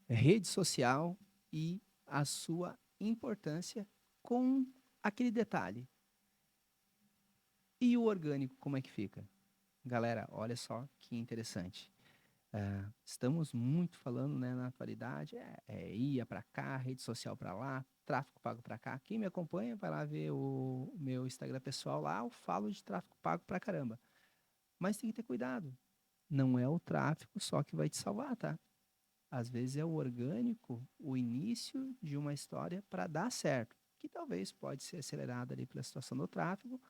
rede social e a sua importância com aquele detalhe. E o orgânico, como é que fica? Galera, olha só que interessante. Estamos muito falando, né, na atualidade, IA para cá, rede social para lá, tráfego pago para cá. Quem me acompanha vai lá ver o meu Instagram pessoal lá, eu falo de tráfego pago para caramba. Mas tem que ter cuidado. Não é o tráfego só que vai te salvar, tá? Às vezes é o orgânico, o início de uma história para dar certo, que talvez pode ser acelerada ali pela situação do tráfego,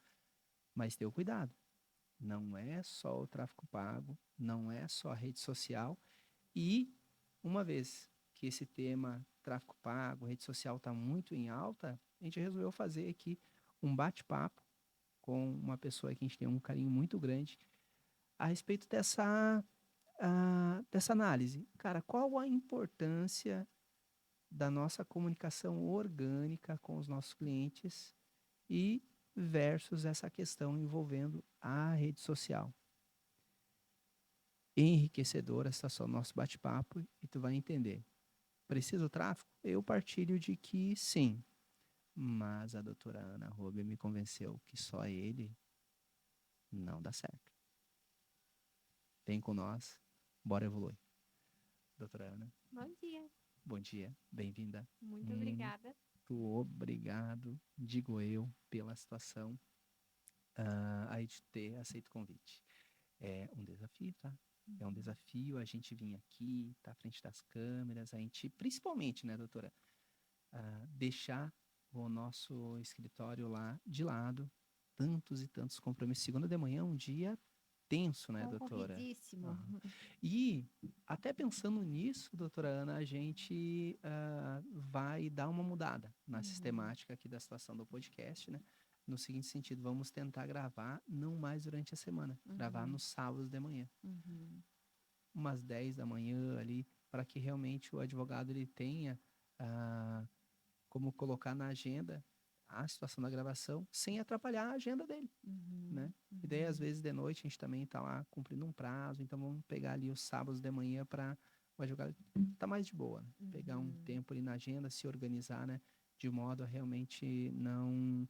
mas tenha cuidado. Não é só o tráfego pago, não é só a rede social. E uma vez que esse tema tráfego pago, rede social está muito em alta, a gente resolveu fazer aqui um bate-papo com uma pessoa que a gente tem um carinho muito grande a respeito dessa análise. Cara, qual a importância da nossa comunicação orgânica com os nossos clientes e versus essa questão envolvendo a rede social? Enriquecedora essa só nosso bate-papo e tu vai entender. Precisa o tráfego? Eu partilho de que sim, mas a doutora Ana Robe me convenceu que só ele não dá certo. Vem com nós, bora evoluir. Doutora Ana, Bom dia. bom dia, bem-vinda. Muito Muito obrigada. obrigado, digo eu, pela situação aí de ter aceito o convite. É um desafio, tá? É um desafio a gente vir aqui, tá à frente das câmeras, a gente, principalmente, né, doutora, deixar o nosso escritório lá de lado, tantos e tantos compromissos. Segunda de manhã é um dia tenso, né, doutora? Concorridíssimo. Aham. E até pensando nisso, doutora Ana, a gente vai dar uma mudada na Uhum, sistemática aqui da situação do podcast, né? No seguinte sentido, vamos tentar gravar não mais durante a semana, gravar uhum, nos sábados de manhã, uhum, umas 10 da manhã ali, para que realmente o advogado ele tenha ah, como colocar na agenda a situação da gravação sem atrapalhar a agenda dele, uhum, né? E daí, às uhum, vezes, de noite, a gente também está lá cumprindo um prazo, então vamos pegar ali os sábados de manhã para o advogado tá mais de boa, né? Pegar um uhum, tempo ali na agenda, se organizar, né? De modo a realmente não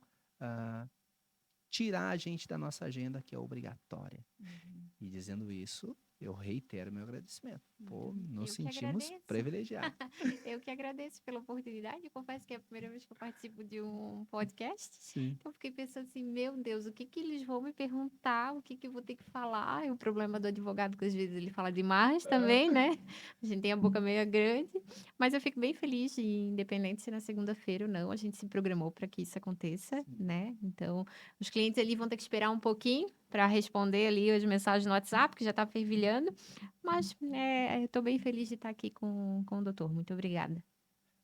tirar a gente da nossa agenda, que é obrigatória. uhum, E dizendo isso, eu reitero meu agradecimento. Pô, uhum. nos Eu que sentimos agradeço. privilegiados. Eu que agradeço pela oportunidade. Eu confesso que é a primeira vez que eu participo de um podcast. Sim. Então, eu fiquei pensando assim, meu Deus, o que que eles vão me perguntar? O que que eu vou ter que falar? E o problema do advogado, que às vezes ele fala demais também, né? A gente tem a boca meio grande. Mas eu fico bem feliz, e independente se na segunda-feira ou não, a gente se programou para que isso aconteça, Sim. né? Então, os clientes ali vão ter que esperar um pouquinho para responder ali as mensagens no WhatsApp, que já está fervilhando. Mas eu estou bem feliz de estar aqui com o doutor. Muito obrigada.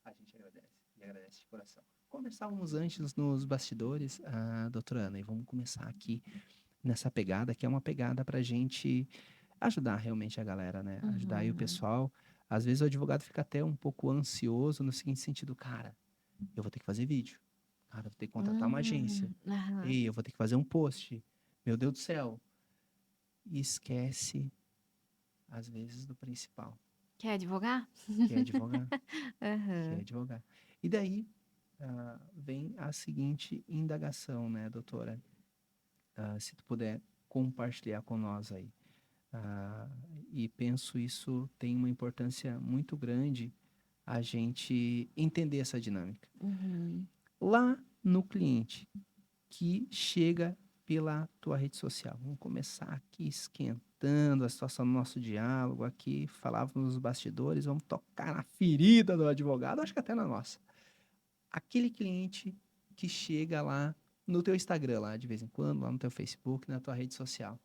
A gente agradece, e agradece de coração. Conversávamos antes nos bastidores, doutora Ana, e vamos começar aqui nessa pegada, que é uma pegada para a gente ajudar realmente a galera, né? Ajudar aí o Uhum. pessoal. Às vezes o advogado fica até um pouco ansioso no seguinte sentido, cara, eu vou ter que fazer vídeo, cara, eu vou ter que contratar uma agência, Aham. ei, eu vou ter que fazer um post, meu Deus do céu. E esquece, às vezes, do principal, Quer advogar? que é advogar, que é Aham. advogar. E daí vem a seguinte indagação, né, doutora? Se tu puder compartilhar com nós aí. Ah, e penso isso tem uma importância muito grande a gente entender essa dinâmica. Uhum. Lá no cliente que chega pela tua rede social, vamos começar aqui esquentando a situação do nosso diálogo aqui, falávamos nos bastidores, vamos tocar na ferida do advogado, acho que até na nossa. Aquele cliente que chega lá no teu Instagram, lá de vez em quando, lá no teu Facebook, na tua rede social.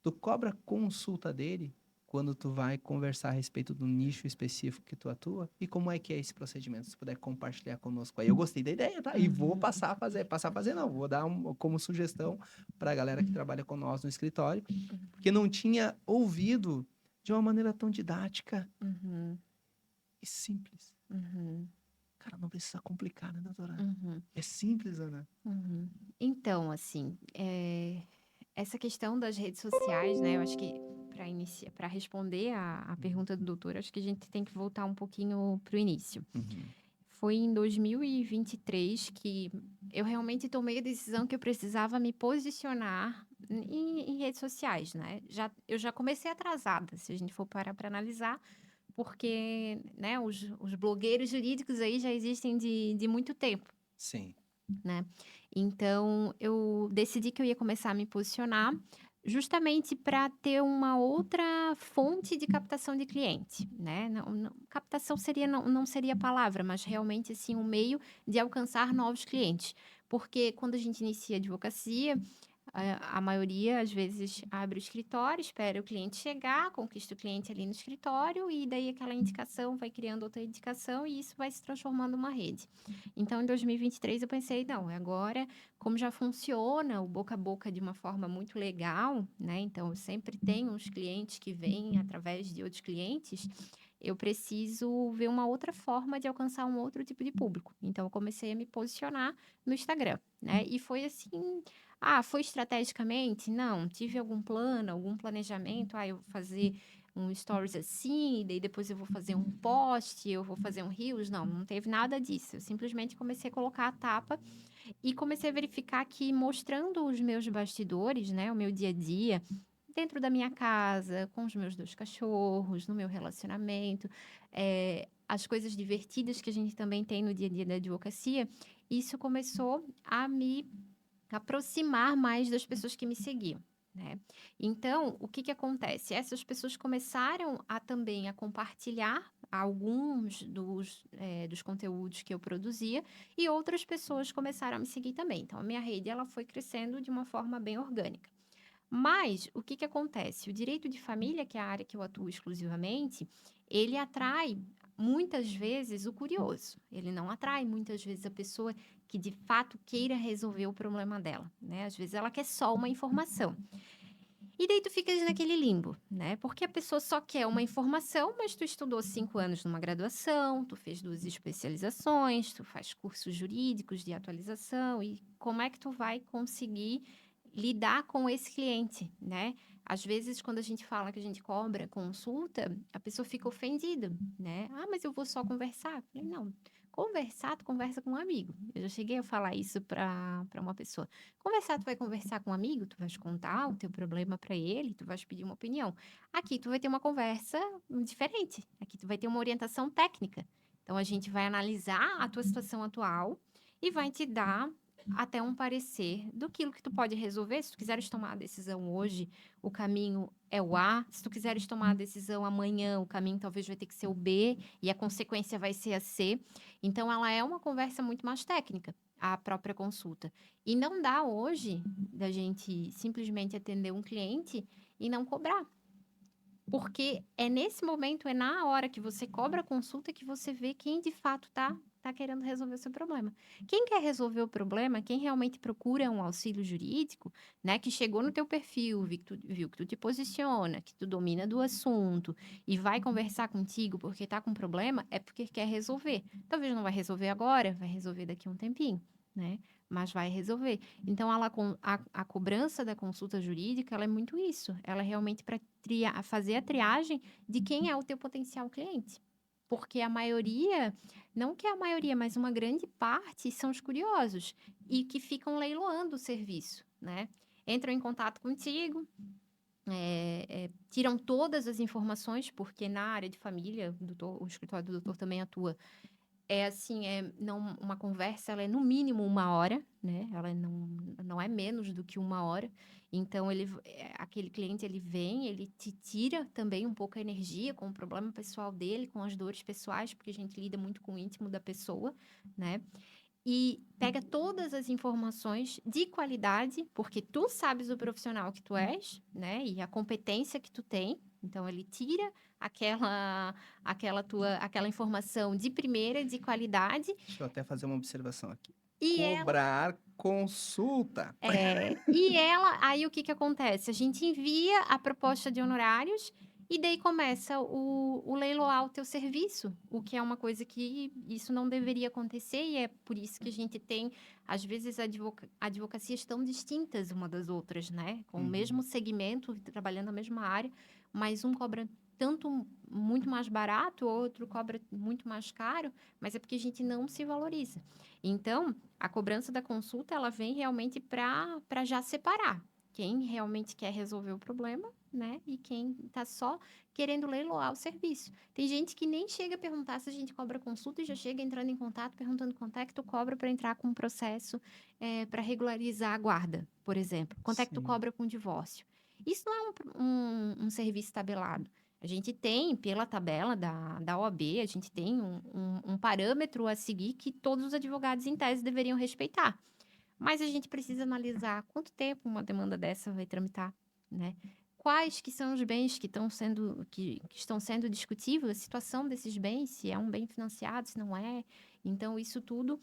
Tu cobra consulta dele quando tu vai conversar a respeito do nicho específico que tu atua? E como é que é esse procedimento? Se puder compartilhar conosco aí. Eu gostei da ideia, tá? E vou Uhum. passar a fazer não, vou dar como sugestão para a galera que trabalha com nós no escritório, porque não tinha ouvido de uma maneira tão didática Uhum. e simples. Uhum. Cara, não precisa complicar, né, doutora? Uhum. É simples, Ana. Então, assim, essa questão das redes sociais, né? Eu acho que para responder a pergunta do doutor, acho que a gente tem que voltar um pouquinho para o início. Uhum. Foi em 2023 que eu realmente tomei a decisão que eu precisava me posicionar em redes sociais, né? Eu já comecei atrasada, se a gente for parar para analisar, porque, né, os blogueiros jurídicos aí já existem de muito tempo, Sim. né? Então, eu decidi que eu ia começar a me posicionar justamente para ter uma outra fonte de captação de cliente, né? Captação seria, não seria a palavra, mas realmente assim um meio de alcançar novos clientes. Porque quando a gente inicia a advocacia, a maioria, às vezes, abre o escritório, espera o cliente chegar, conquista o cliente ali no escritório e daí aquela indicação vai criando outra indicação e isso vai se transformando numa rede. Então, em 2023, eu pensei, não, agora, como já funciona o boca a boca de uma forma muito legal, né? Então, eu sempre tenho uns clientes que vêm através de outros clientes, eu preciso ver uma outra forma de alcançar um outro tipo de público. Então, eu comecei a me posicionar no Instagram, né? E foi assim, foi estrategicamente? Não. Tive algum plano, algum planejamento? Eu vou fazer um stories assim, e daí depois eu vou fazer um post, eu vou fazer um reels? Não, não teve nada disso. Eu simplesmente comecei a colocar a tapa e comecei a verificar que mostrando os meus bastidores, né, o meu dia a dia, dentro da minha casa, com os meus 2 cachorros, no meu relacionamento, as coisas divertidas que a gente também tem no dia a dia da advocacia, isso começou a me aproximar mais das pessoas que me seguiam, né? Então, o que que acontece? Essas pessoas começaram a também a compartilhar alguns dos conteúdos que eu produzia e outras pessoas começaram a me seguir também. Então, a minha rede ela foi crescendo de uma forma bem orgânica. Mas o que que acontece? O direito de família, que é a área que eu atuo exclusivamente, ele atrai muitas vezes o curioso. Ele não atrai muitas vezes a pessoa que de fato queira resolver o problema dela, né? Às vezes ela quer só uma informação. E daí tu ficas naquele limbo, né? Porque a pessoa só quer uma informação, mas tu estudou 5 anos numa graduação, tu fez 2 especializações, tu faz cursos jurídicos de atualização e como é que tu vai conseguir lidar com esse cliente, né? Às vezes, quando a gente fala que a gente cobra consulta, a pessoa fica ofendida, né? Mas eu vou só conversar. Eu falei, não, conversar, tu conversa com um amigo. Eu já cheguei a falar isso para uma pessoa. Conversar, tu vai conversar com um amigo, tu vais contar o teu problema para ele, tu vais pedir uma opinião. Aqui tu vai ter uma conversa diferente. Aqui tu vai ter uma orientação técnica. Então a gente vai analisar a tua situação atual e vai te dar até um parecer do que tu pode resolver. Se tu quiseres tomar a decisão hoje, o caminho é o A. Se tu quiseres tomar a decisão amanhã, o caminho talvez vai ter que ser o B e a consequência vai ser a C. Então ela é uma conversa muito mais técnica, a própria consulta. E não dá hoje da gente simplesmente atender um cliente e não cobrar. Porque é nesse momento, é na hora que você cobra a consulta que você vê quem de fato tá querendo resolver o seu problema. Quem quer resolver o problema, quem realmente procura um auxílio jurídico, né, que chegou no teu perfil, viu que tu te posiciona, que tu domina do assunto e vai conversar contigo porque tá com problema, é porque quer resolver. Talvez não vai resolver agora, vai resolver daqui a um tempinho, né? Mas vai resolver. Então, a cobrança da consulta jurídica, ela é muito isso. Ela é realmente para fazer a triagem de quem é o teu potencial cliente. Porque a maioria, não que a maioria, mas uma grande parte são os curiosos e que ficam leiloando o serviço, né? Entram em contato contigo, tiram todas as informações, porque na área de família, o escritório do doutor também atua assim, não, uma conversa, ela é no mínimo 1 hora, né? Ela não é menos do que 1 hora. Então, aquele cliente, ele vem, ele te tira também um pouco a energia com o problema pessoal dele, com as dores pessoais, porque a gente lida muito com o íntimo da pessoa, né? E pega todas as informações de qualidade, porque tu sabes o profissional que tu és, né? E a competência que tu tem. Então, ele tira aquela informação de primeira, de qualidade, Deixa eu até fazer uma observação aqui. e ela Cobrar consulta. aí o que que acontece? A gente envia a proposta de honorários e daí começa o leiloar o teu serviço, o que é uma coisa que isso não deveria acontecer e é por isso que a gente tem, às vezes, advocacias tão distintas uma das outras, né? Com o Uhum. mesmo segmento, trabalhando na mesma área, mas um cobra tanto muito mais barato, outro cobra muito mais caro, mas é porque a gente não se valoriza. Então, a cobrança da consulta, ela vem realmente para já separar quem realmente quer resolver o problema, né? E quem está só querendo leiloar o serviço. Tem gente que nem chega a perguntar se a gente cobra consulta e já chega entrando em contato, perguntando quanto é que tu cobra para entrar com um processo para regularizar a guarda, por exemplo. Quanto é que tu Sim. cobra com o divórcio? Isso não é um serviço tabelado. A gente tem, pela tabela da OAB, a gente tem um parâmetro a seguir que todos os advogados, em tese, deveriam respeitar. Mas a gente precisa analisar quanto tempo uma demanda dessa vai tramitar, né? Quais que são os bens que estão sendo discutíveis, a situação desses bens, se é um bem financiado, se não é. Então, isso tudo,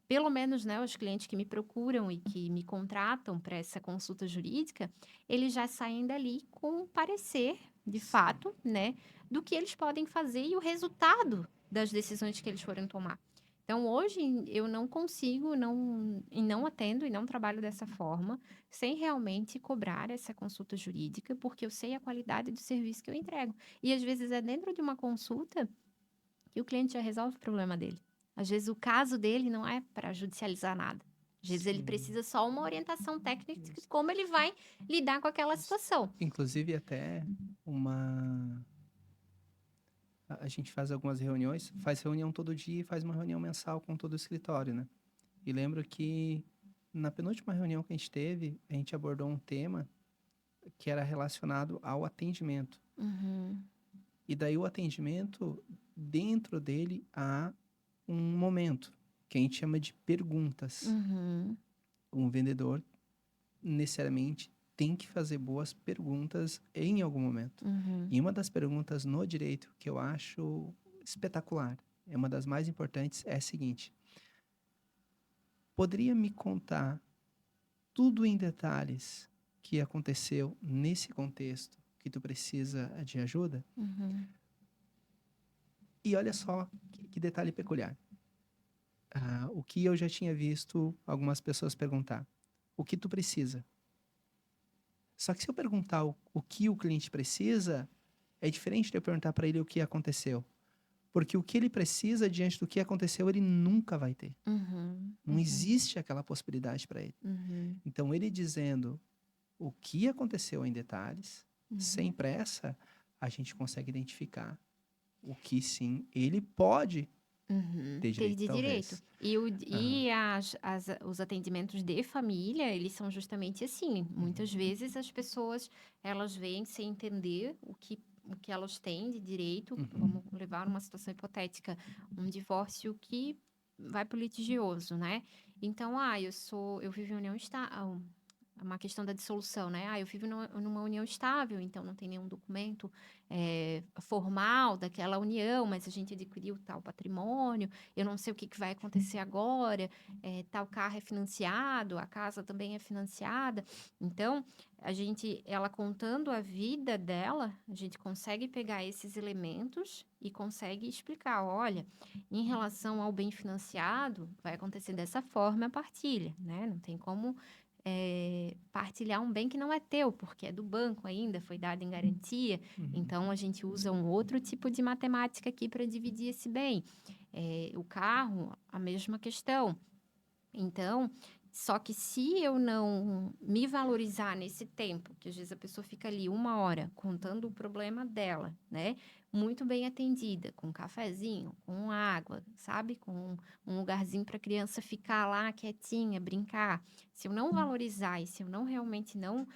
pelo menos, né, os clientes que me procuram e que me contratam para essa consulta jurídica, eles já saem dali com um parecer, de fato, né, do que eles podem fazer e o resultado das decisões que eles forem tomar. Então, hoje eu não consigo, não atendo e não trabalho dessa forma, sem realmente cobrar essa consulta jurídica, porque eu sei a qualidade do serviço que eu entrego. E às vezes é dentro de uma consulta que o cliente já resolve o problema dele. Às vezes o caso dele não é para judicializar nada. Às vezes ele Sim. precisa só uma orientação técnica de como ele vai lidar com aquela situação. Inclusive, até uma. A gente faz algumas reuniões, faz reunião todo dia e faz uma reunião mensal com todo o escritório, né? E lembro que na penúltima reunião que a gente teve, a gente abordou um tema que era relacionado ao atendimento. Uhum, E daí o atendimento, dentro dele, há um momento que a gente chama de perguntas. uhum, Um vendedor necessariamente tem que fazer boas perguntas em algum momento. uhum, E uma das perguntas no direito que eu acho espetacular, é uma das mais importantes, é a seguinte: poderia me contar tudo em detalhes que aconteceu nesse contexto que tu precisa de ajuda? uhum, E olha só que detalhe peculiar. O que eu já tinha visto algumas pessoas perguntar: o que tu precisa? Só que se eu perguntar o que o cliente precisa, é diferente de eu perguntar para ele o que aconteceu. Porque o que ele precisa diante do que aconteceu, ele nunca vai ter. uhum, Não uhum, existe aquela possibilidade para ele. uhum, Então, ele dizendo o que aconteceu em detalhes, sem uhum. pressa, a gente consegue identificar o que sim ele pode Uhum, ter ter direito, de direito. talvez. E, Aham. os atendimentos de família, eles são justamente assim. Uhum. Muitas vezes as pessoas, elas vêm sem entender o que elas têm de direito. Uhum. Vamos levar uma situação hipotética, um divórcio que vai para o litigioso, né? Então, eu vivo em união estável. Uma questão da dissolução, né? Eu vivo numa união estável, então não tem nenhum documento formal daquela união, mas a gente adquiriu tal patrimônio, eu não sei o que vai acontecer agora, tal carro é financiado, a casa também é financiada. Então, ela contando a vida dela, a gente consegue pegar esses elementos e consegue explicar, olha, em relação ao bem financiado, vai acontecer dessa forma a partilha, né? Não tem como partilhar um bem que não é teu, porque é do banco ainda, foi dado em garantia. Uhum. Então, a gente usa um outro tipo de matemática aqui para dividir esse bem. O carro, a mesma questão. Então, só que se eu não me valorizar nesse tempo, que às vezes a pessoa fica ali 1 hora contando o problema dela, né? Muito bem atendida, com um cafezinho, com água, sabe? Com um lugarzinho para a criança ficar lá quietinha, brincar. Se eu não valorizar e se eu não realmente não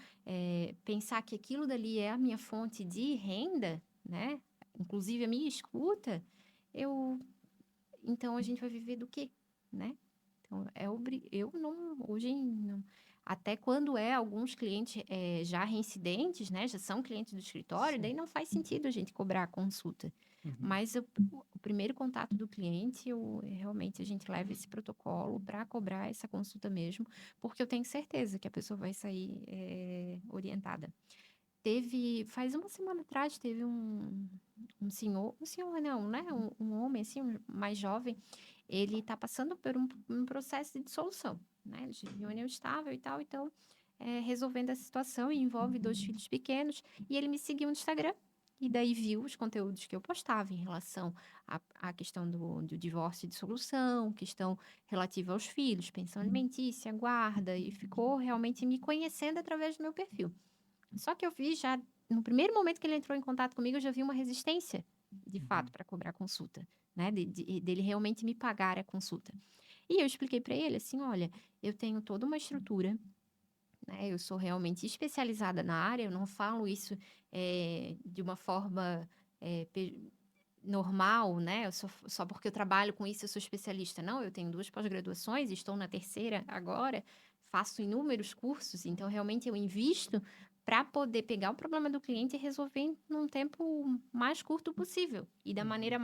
pensar que aquilo dali é a minha fonte de renda, né? Inclusive a minha escuta, eu... Então a gente vai viver do quê, né? Então, eu não, hoje, não, até quando alguns clientes já reincidentes, né, já são clientes do escritório, Sim. daí não faz sentido a gente cobrar a consulta. Uhum. Mas o primeiro contato do cliente, realmente a gente leva esse protocolo para cobrar essa consulta mesmo, porque eu tenho certeza que a pessoa vai sair orientada. Faz uma semana atrás, teve um senhor não, né? Um homem assim, mais jovem, ele está passando por um processo de dissolução, né? Ele vive em união estável e tal, então resolvendo essa situação e envolve 2 filhos pequenos, e ele me seguiu no Instagram, e daí viu os conteúdos que eu postava em relação à questão do divórcio e dissolução, questão relativa aos filhos, pensão alimentícia, guarda, e ficou realmente me conhecendo através do meu perfil. Só que eu vi já, no primeiro momento que ele entrou em contato comigo, eu já vi uma resistência, de fato, para cobrar consulta, né? Dele realmente me pagar a consulta. E eu expliquei para ele assim: olha, eu tenho toda uma estrutura, né? Eu sou realmente especializada na área, eu não falo isso de uma forma normal, né? Só porque eu trabalho com isso, eu sou especialista. Não, eu tenho 2 pós-graduações, estou na terceira agora, faço inúmeros cursos, então realmente eu invisto para poder pegar o problema do cliente e resolver num tempo mais curto possível e da maneira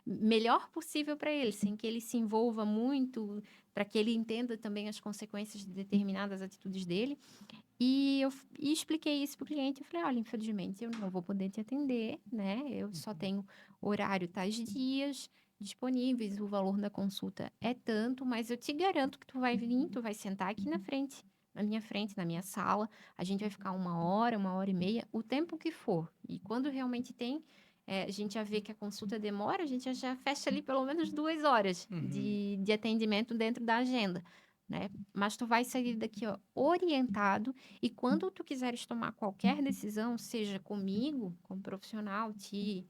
melhor possível para ele, sem que ele se envolva muito, para que ele entenda também as consequências de determinadas atitudes dele. E expliquei isso para o cliente. Eu falei: olha, infelizmente eu não vou poder te atender, né? Eu só tenho horário tais dias disponíveis, o valor da consulta é tanto, mas eu te garanto que tu vai vir, tu vai sentar aqui na frente, na minha frente, na minha sala. A gente vai ficar 1 hora e meia, o tempo que for. E quando realmente tem, a gente já vê que a consulta demora, a gente já fecha ali pelo menos 2 horas Uhum. de atendimento dentro da agenda, né? Mas tu vai sair daqui, ó, orientado, e quando tu quiseres tomar qualquer decisão, seja comigo, como profissional, te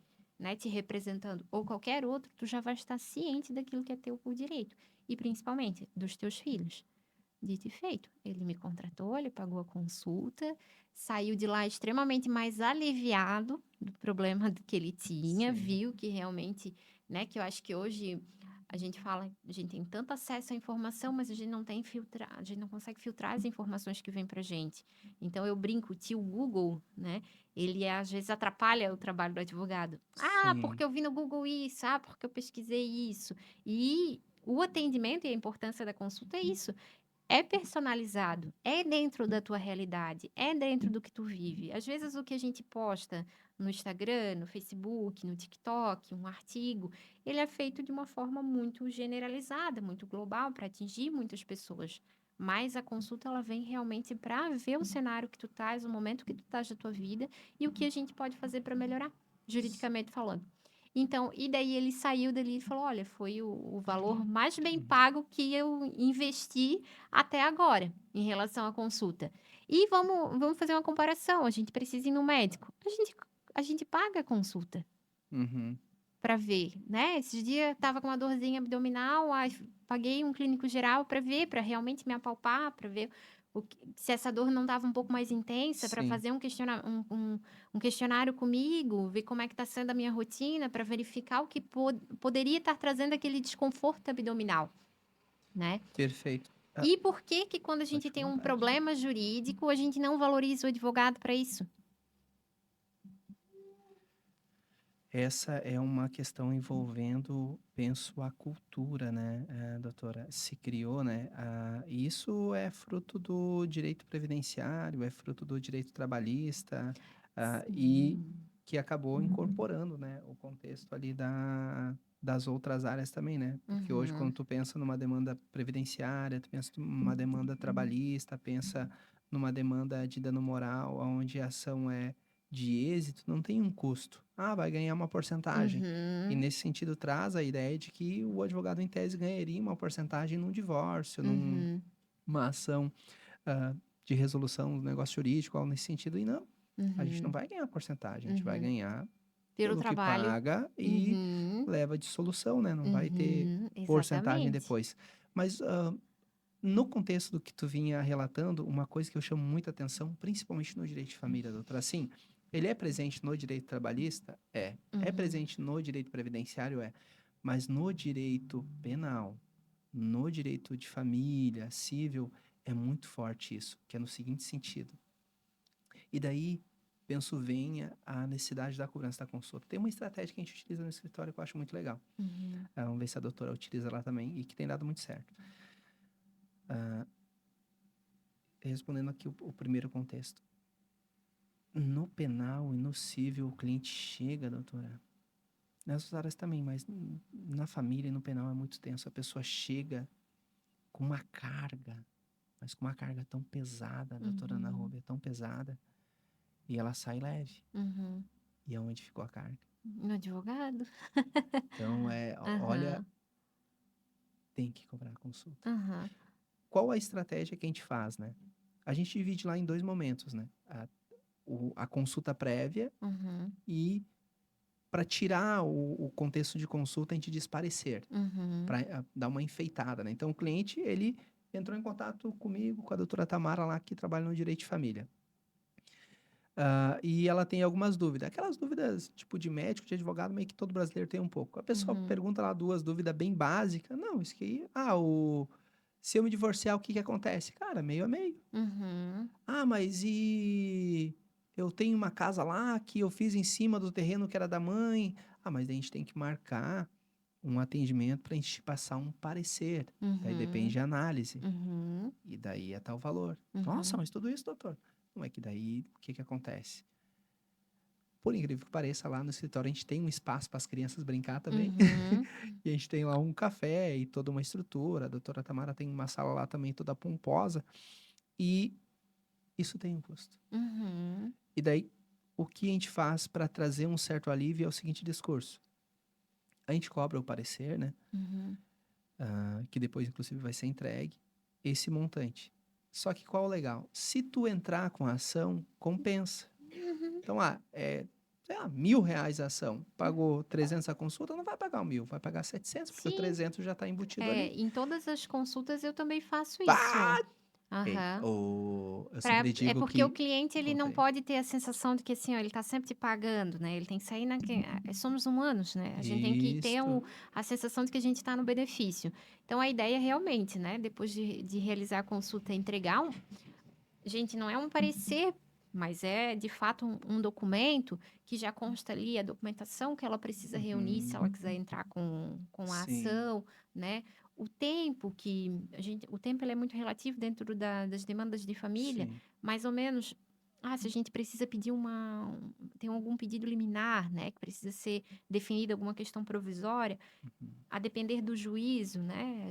representando, ou qualquer outro, tu já vai estar ciente daquilo que é teu por direito. E principalmente dos teus filhos. Dito e feito. Ele me contratou, ele pagou a consulta, saiu de lá extremamente mais aliviado do problema que ele tinha, Sim. viu que realmente, né, que eu acho que hoje a gente fala, a gente tem tanto acesso à informação, mas a gente não tem filtrar, a gente não consegue filtrar as informações que vêm pra gente. Então eu brinco, o tio Google, né, ele às vezes atrapalha o trabalho do advogado. Ah, Sim. porque eu vi no Google isso, porque eu pesquisei isso. E o atendimento e a importância da consulta é isso. É personalizado, é dentro da tua realidade, é dentro do que tu vive. Às vezes o que a gente posta no Instagram, no Facebook, no TikTok, um artigo, ele é feito de uma forma muito generalizada, muito global, para atingir muitas pessoas. Mas a consulta ela vem realmente para ver o cenário que tu estás, o momento que tu estás da tua vida e o que a gente pode fazer para melhorar, juridicamente falando. Então, e daí ele saiu dali e falou: olha, foi o valor mais bem pago que eu investi até agora, em relação à consulta. E vamos fazer uma comparação. A gente precisa ir no médico. A gente paga a consulta Uhum. para ver, né? Esses dias estava com uma dorzinha abdominal, aí paguei um clínico geral para ver, para realmente me apalpar, para ver se essa dor não estava um pouco mais intensa, para Sim. fazer um questionário comigo, ver como é que está sendo a minha rotina, para verificar o que poderia estar trazendo aquele desconforto abdominal, né? Perfeito. Ah, E por que que quando a pode gente ficar tem à um vontade. problema jurídico, a gente não valoriza o advogado para isso? Essa é uma questão envolvendo, penso, a cultura, né, doutora? Se criou, né? Isso é fruto do direito previdenciário, é fruto do direito trabalhista, e Sim. que acabou incorporando, né, o contexto ali das outras áreas também, né? Porque hoje, quando Uhum. tu pensa numa demanda previdenciária, tu pensa numa demanda trabalhista, pensa numa demanda de dano moral, onde a ação é de êxito, não tem um custo. Ah, vai ganhar uma porcentagem. E Uhum. nesse sentido traz a ideia de que o advogado em tese ganharia uma porcentagem num divórcio, Uhum. numa ação ah, de resolução do negócio jurídico, algo nesse sentido. E não, a gente não Uhum. vai ganhar porcentagem, a gente vai Uhum. ganhar Pelo pelo que trabalho. paga e Uhum. leva de solução, né? Não vai ter Uhum. porcentagem Exatamente. depois. Mas no contexto do que tu vinha relatando, uma coisa que eu chamo muita atenção, principalmente no direito de família, doutora, assim, ele é presente no direito trabalhista? É. É Uhum. presente no direito previdenciário? É. Mas no direito penal, no direito de família, civil, é muito forte isso, que é no seguinte sentido. E daí, penso, venha a necessidade da cobrança da consulta. Tem uma estratégia que a gente utiliza no escritório que eu acho muito legal. Uhum. Vamos ver se a doutora utiliza lá também e que tem dado muito certo. Respondendo aqui o primeiro contexto. No penal e no civil, o cliente chega, doutora. Nessas áreas também, mas na família e no penal é muito tenso. A pessoa chega com uma carga. mas com uma carga tão pesada, a doutora Ana Uhum. Rubia, tão pesada, e ela sai leve. Uhum. E é onde ficou a carga. No advogado? Então, olha, Aham. tem que cobrar a consulta. Aham. Qual a estratégia que a gente faz, né? A gente divide lá em 2 momentos, né? A consulta prévia Uhum. e para tirar o contexto de consulta, a gente diz parecer, Uhum. para dar uma enfeitada, né? Então, o cliente, ele entrou em contato comigo, com a doutora Tamara lá, que trabalha no direito de família. E ela tem algumas dúvidas. Aquelas dúvidas, tipo, de médico, de advogado, meio que todo brasileiro tem um pouco. A pessoa Uhum. pergunta lá 2 dúvidas bem básicas. Não, isso aqui... se eu me divorciar, o que que acontece? Cara, meio a meio. Uhum. Mas e... Eu tenho uma casa lá que eu fiz em cima do terreno que era da mãe. Mas daí a gente tem que marcar um atendimento para a gente te passar um parecer. Daí depende Uhum. de análise. Uhum. E daí é tal valor. Nossa, Uhum. mas tudo isso, doutor? Não é que daí, o que que acontece? Por incrível que pareça, lá no escritório a gente tem um espaço para as crianças brincar também. Uhum. E a gente tem lá um café e toda uma estrutura. A doutora Tamara tem uma sala lá também toda pomposa. E isso tem um custo. Uhum. E daí, o que a gente faz para trazer um certo alívio é o seguinte discurso. A gente cobra o parecer, né? Uhum. Que depois, inclusive, vai ser entregue, esse montante. Só que qual é o legal? Se tu entrar com a ação, compensa. Uhum. Então, sei lá, R$ 1.000 a ação. Pagou 300 a consulta, não vai pagar 1.000, vai pagar 700, porque o Sim. 300 já está embutido ali. Em todas as consultas eu também faço isso. Ah! Ei, Aham. eu sempre É digo porque o que... cliente ele não Conta aí. pode ter a sensação de que assim, ó, ele está sempre te pagando, né? Ele tem que sair somos humanos, né? A gente tem que ter Isto. a sensação de que a gente está no benefício. Então a ideia realmente, né? Depois de realizar a consulta, é entregar gente, não é um parecer, mas é de fato um documento que já consta ali a documentação que ela precisa reunir se ela Uhum. quiser entrar com a Sim, ação, né? O tempo que o tempo ele é muito relativo dentro das demandas de família, sim. mais ou menos. Se a gente precisa pedir tem algum pedido liminar, né, que precisa ser definida alguma questão provisória, Uhum. a depender do juízo, né?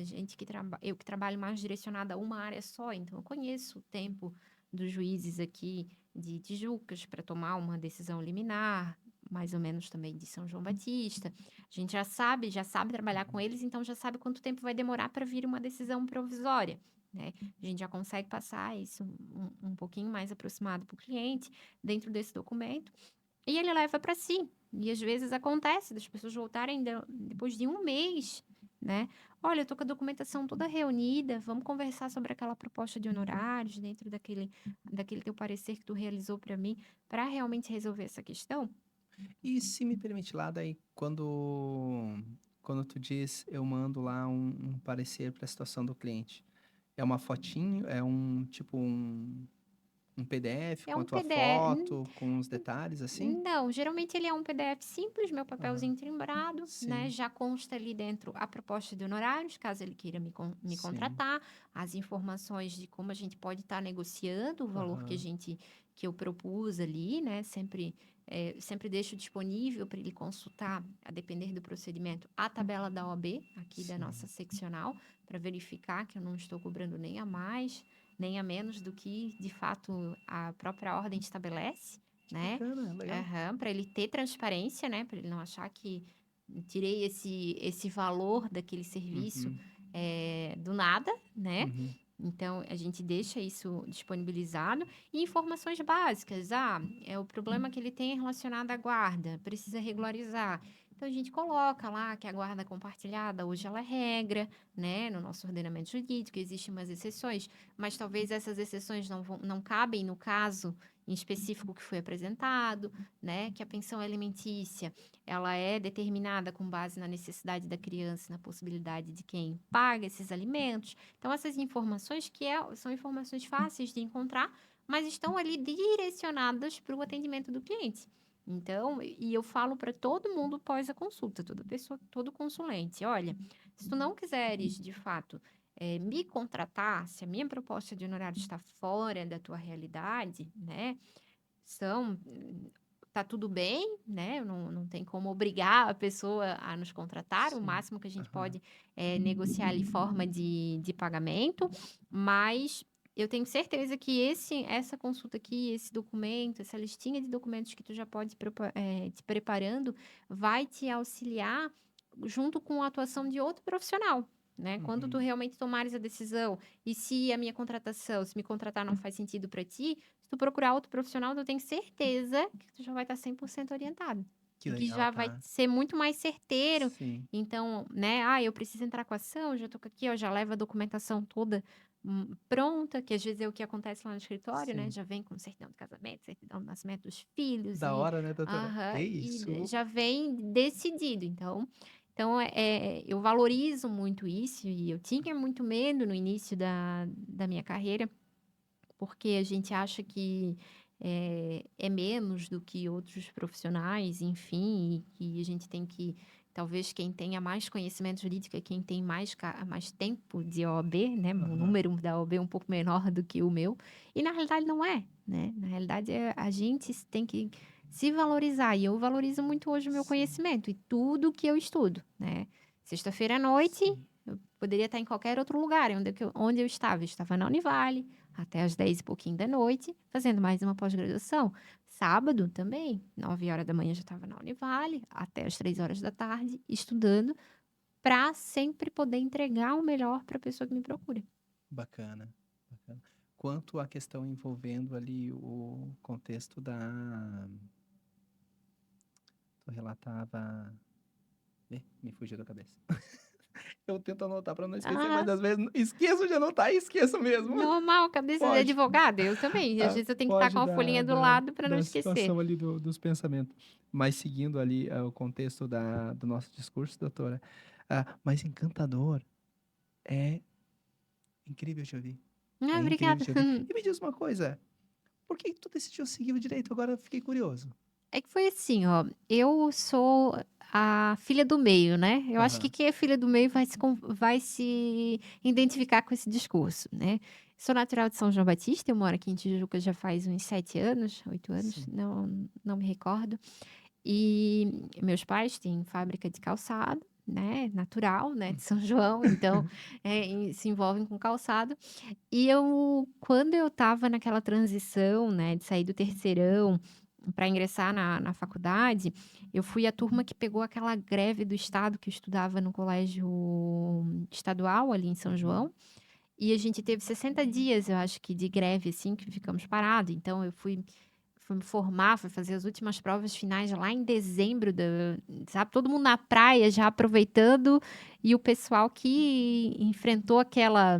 Eu que trabalho mais direcionada a uma área só, então eu conheço o tempo dos juízes aqui de Tijucas para tomar uma decisão liminar, mais ou menos também de São João Batista. A gente já sabe trabalhar com eles, então já sabe quanto tempo vai demorar para vir uma decisão provisória. Né? A gente já consegue passar isso um pouquinho mais aproximado para o cliente dentro desse documento e ele leva para si. E às vezes acontece das pessoas voltarem depois de um mês, né? Olha, eu tô com a documentação toda reunida, vamos conversar sobre aquela proposta de honorários dentro daquele teu parecer que tu realizou para mim, para realmente resolver essa questão? E se me permite lá, daí, quando tu diz, eu mando lá um parecer para a situação do cliente. É uma fotinho, é um PDF É com a um tua PDF. foto, com os detalhes assim? Não, geralmente ele é um PDF simples, meu Aham. papelzinho timbrado, né? Sim, Já consta ali dentro a proposta de honorários, caso ele queira me sim. contratar, as informações de como a gente pode estar negociando o valor Aham. que eu propus ali, né? Sempre deixo disponível para ele consultar, a depender do procedimento, a tabela da OAB, aqui da nossa Sim. seccional, para verificar que eu não estou cobrando nem a mais, nem a menos do que, de fato, a própria ordem estabelece, Que né? bacana, legal. Aham, para ele ter transparência, né? Para ele não achar que tirei esse valor daquele serviço Uhum. do nada, né? Uhum. Então, a gente deixa isso disponibilizado. E informações básicas. É o problema que ele tem relacionado à guarda, precisa regularizar. Então, a gente coloca lá que a guarda compartilhada hoje ela é regra, né? No nosso ordenamento jurídico, existem umas exceções, mas talvez essas exceções não cabem no caso em específico que foi apresentado, né? Que a pensão alimentícia ela é determinada com base na necessidade da criança, na possibilidade de quem paga esses alimentos. Então, essas informações são informações fáceis de encontrar, mas estão ali direcionadas para o atendimento do cliente. Então, e eu falo para todo mundo pós a consulta, toda pessoa, todo consulente, olha, se tu não quiseres, de fato, me contratar, se a minha proposta de honorário está fora da tua realidade, né, são tá tudo bem, né? Não tem como obrigar a pessoa a nos contratar. O Sim. máximo que a gente Aham. pode é negociar ali forma de pagamento, mas eu tenho certeza que essa consulta aqui, esse documento, essa listinha de documentos que tu já pode te preparando, vai te auxiliar junto com a atuação de outro profissional, né? Quando tu Uhum. realmente tomares a decisão e se a minha contratação, se me contratar não faz sentido para ti, se tu procurar outro profissional, eu tenho certeza que tu já vai estar 100% orientado. Que E que legal, já vai tá? ser muito mais certeiro. Sim. Então, né? Ah, eu preciso entrar com a ação, já tô aqui, ó, já leva a documentação toda pronta, que às vezes é o que acontece lá no escritório, né? Sim. Já vem com certidão de casamento, certidão de nascimento dos filhos Da hora, né, doutora? É aham, e isso. já vem decidido. Então eu valorizo muito isso e eu tinha muito medo no início da minha carreira, porque a gente acha que é menos do que outros profissionais, enfim, e que a gente tem que, talvez quem tenha mais conhecimento jurídico é quem tem mais tempo de OAB, né? O Aham. número da OAB é um pouco menor do que o meu, e na realidade não é, né? Na realidade a gente tem que se valorizar, e eu valorizo muito hoje o meu Sim. conhecimento e tudo que eu estudo, né? Sexta-feira à noite, Sim. eu poderia estar em qualquer outro lugar onde eu estava. Eu estava na Univale, até às 10 e pouquinho da noite, fazendo mais uma pós-graduação. Sábado também, 9 horas da manhã já estava na Univale, até às 3 horas da tarde, estudando, para sempre poder entregar o melhor para a pessoa que me procura. Bacana, bacana. Quanto à questão envolvendo ali o contexto da... Tu relatava... me fugiu da cabeça. Eu tento anotar para não esquecer, mas Ah, às vezes esqueço de anotar e esqueço mesmo. normal, cabeça de Pode. advogada, eu também. Às Ah, vezes eu tenho que estar com pode a folhinha dar do lado para não da esquecer. situação ali dos pensamentos. Mas seguindo ali o contexto do nosso discurso, doutora, mas encantador é incrível de ouvir. Ah, É incrível obrigada. de ouvir. E me diz uma coisa, por que que tu decidiu seguir o direito? Agora eu fiquei curioso. É que foi assim, ó, eu sou a filha do meio, né? Eu acho que Aham. quem é filha do meio vai se identificar com esse discurso, né? Sou natural de São João Batista, eu moro aqui em Tijuca já faz uns 7 anos, 8 anos, Sim. não me recordo. E meus pais têm fábrica de calçado, né? Natural, né? De São João, então se envolvem com calçado. E quando eu estava naquela transição, né, de sair do terceirão para ingressar na faculdade, eu fui a turma que pegou aquela greve do estado, que eu estudava no colégio estadual ali em São Uhum. João, e a gente teve 60 dias, eu acho que de greve, assim, que ficamos parados. Então eu fui me formar, fui fazer as últimas provas finais lá em dezembro, sabe? Todo mundo na praia já aproveitando, e o pessoal que enfrentou aquela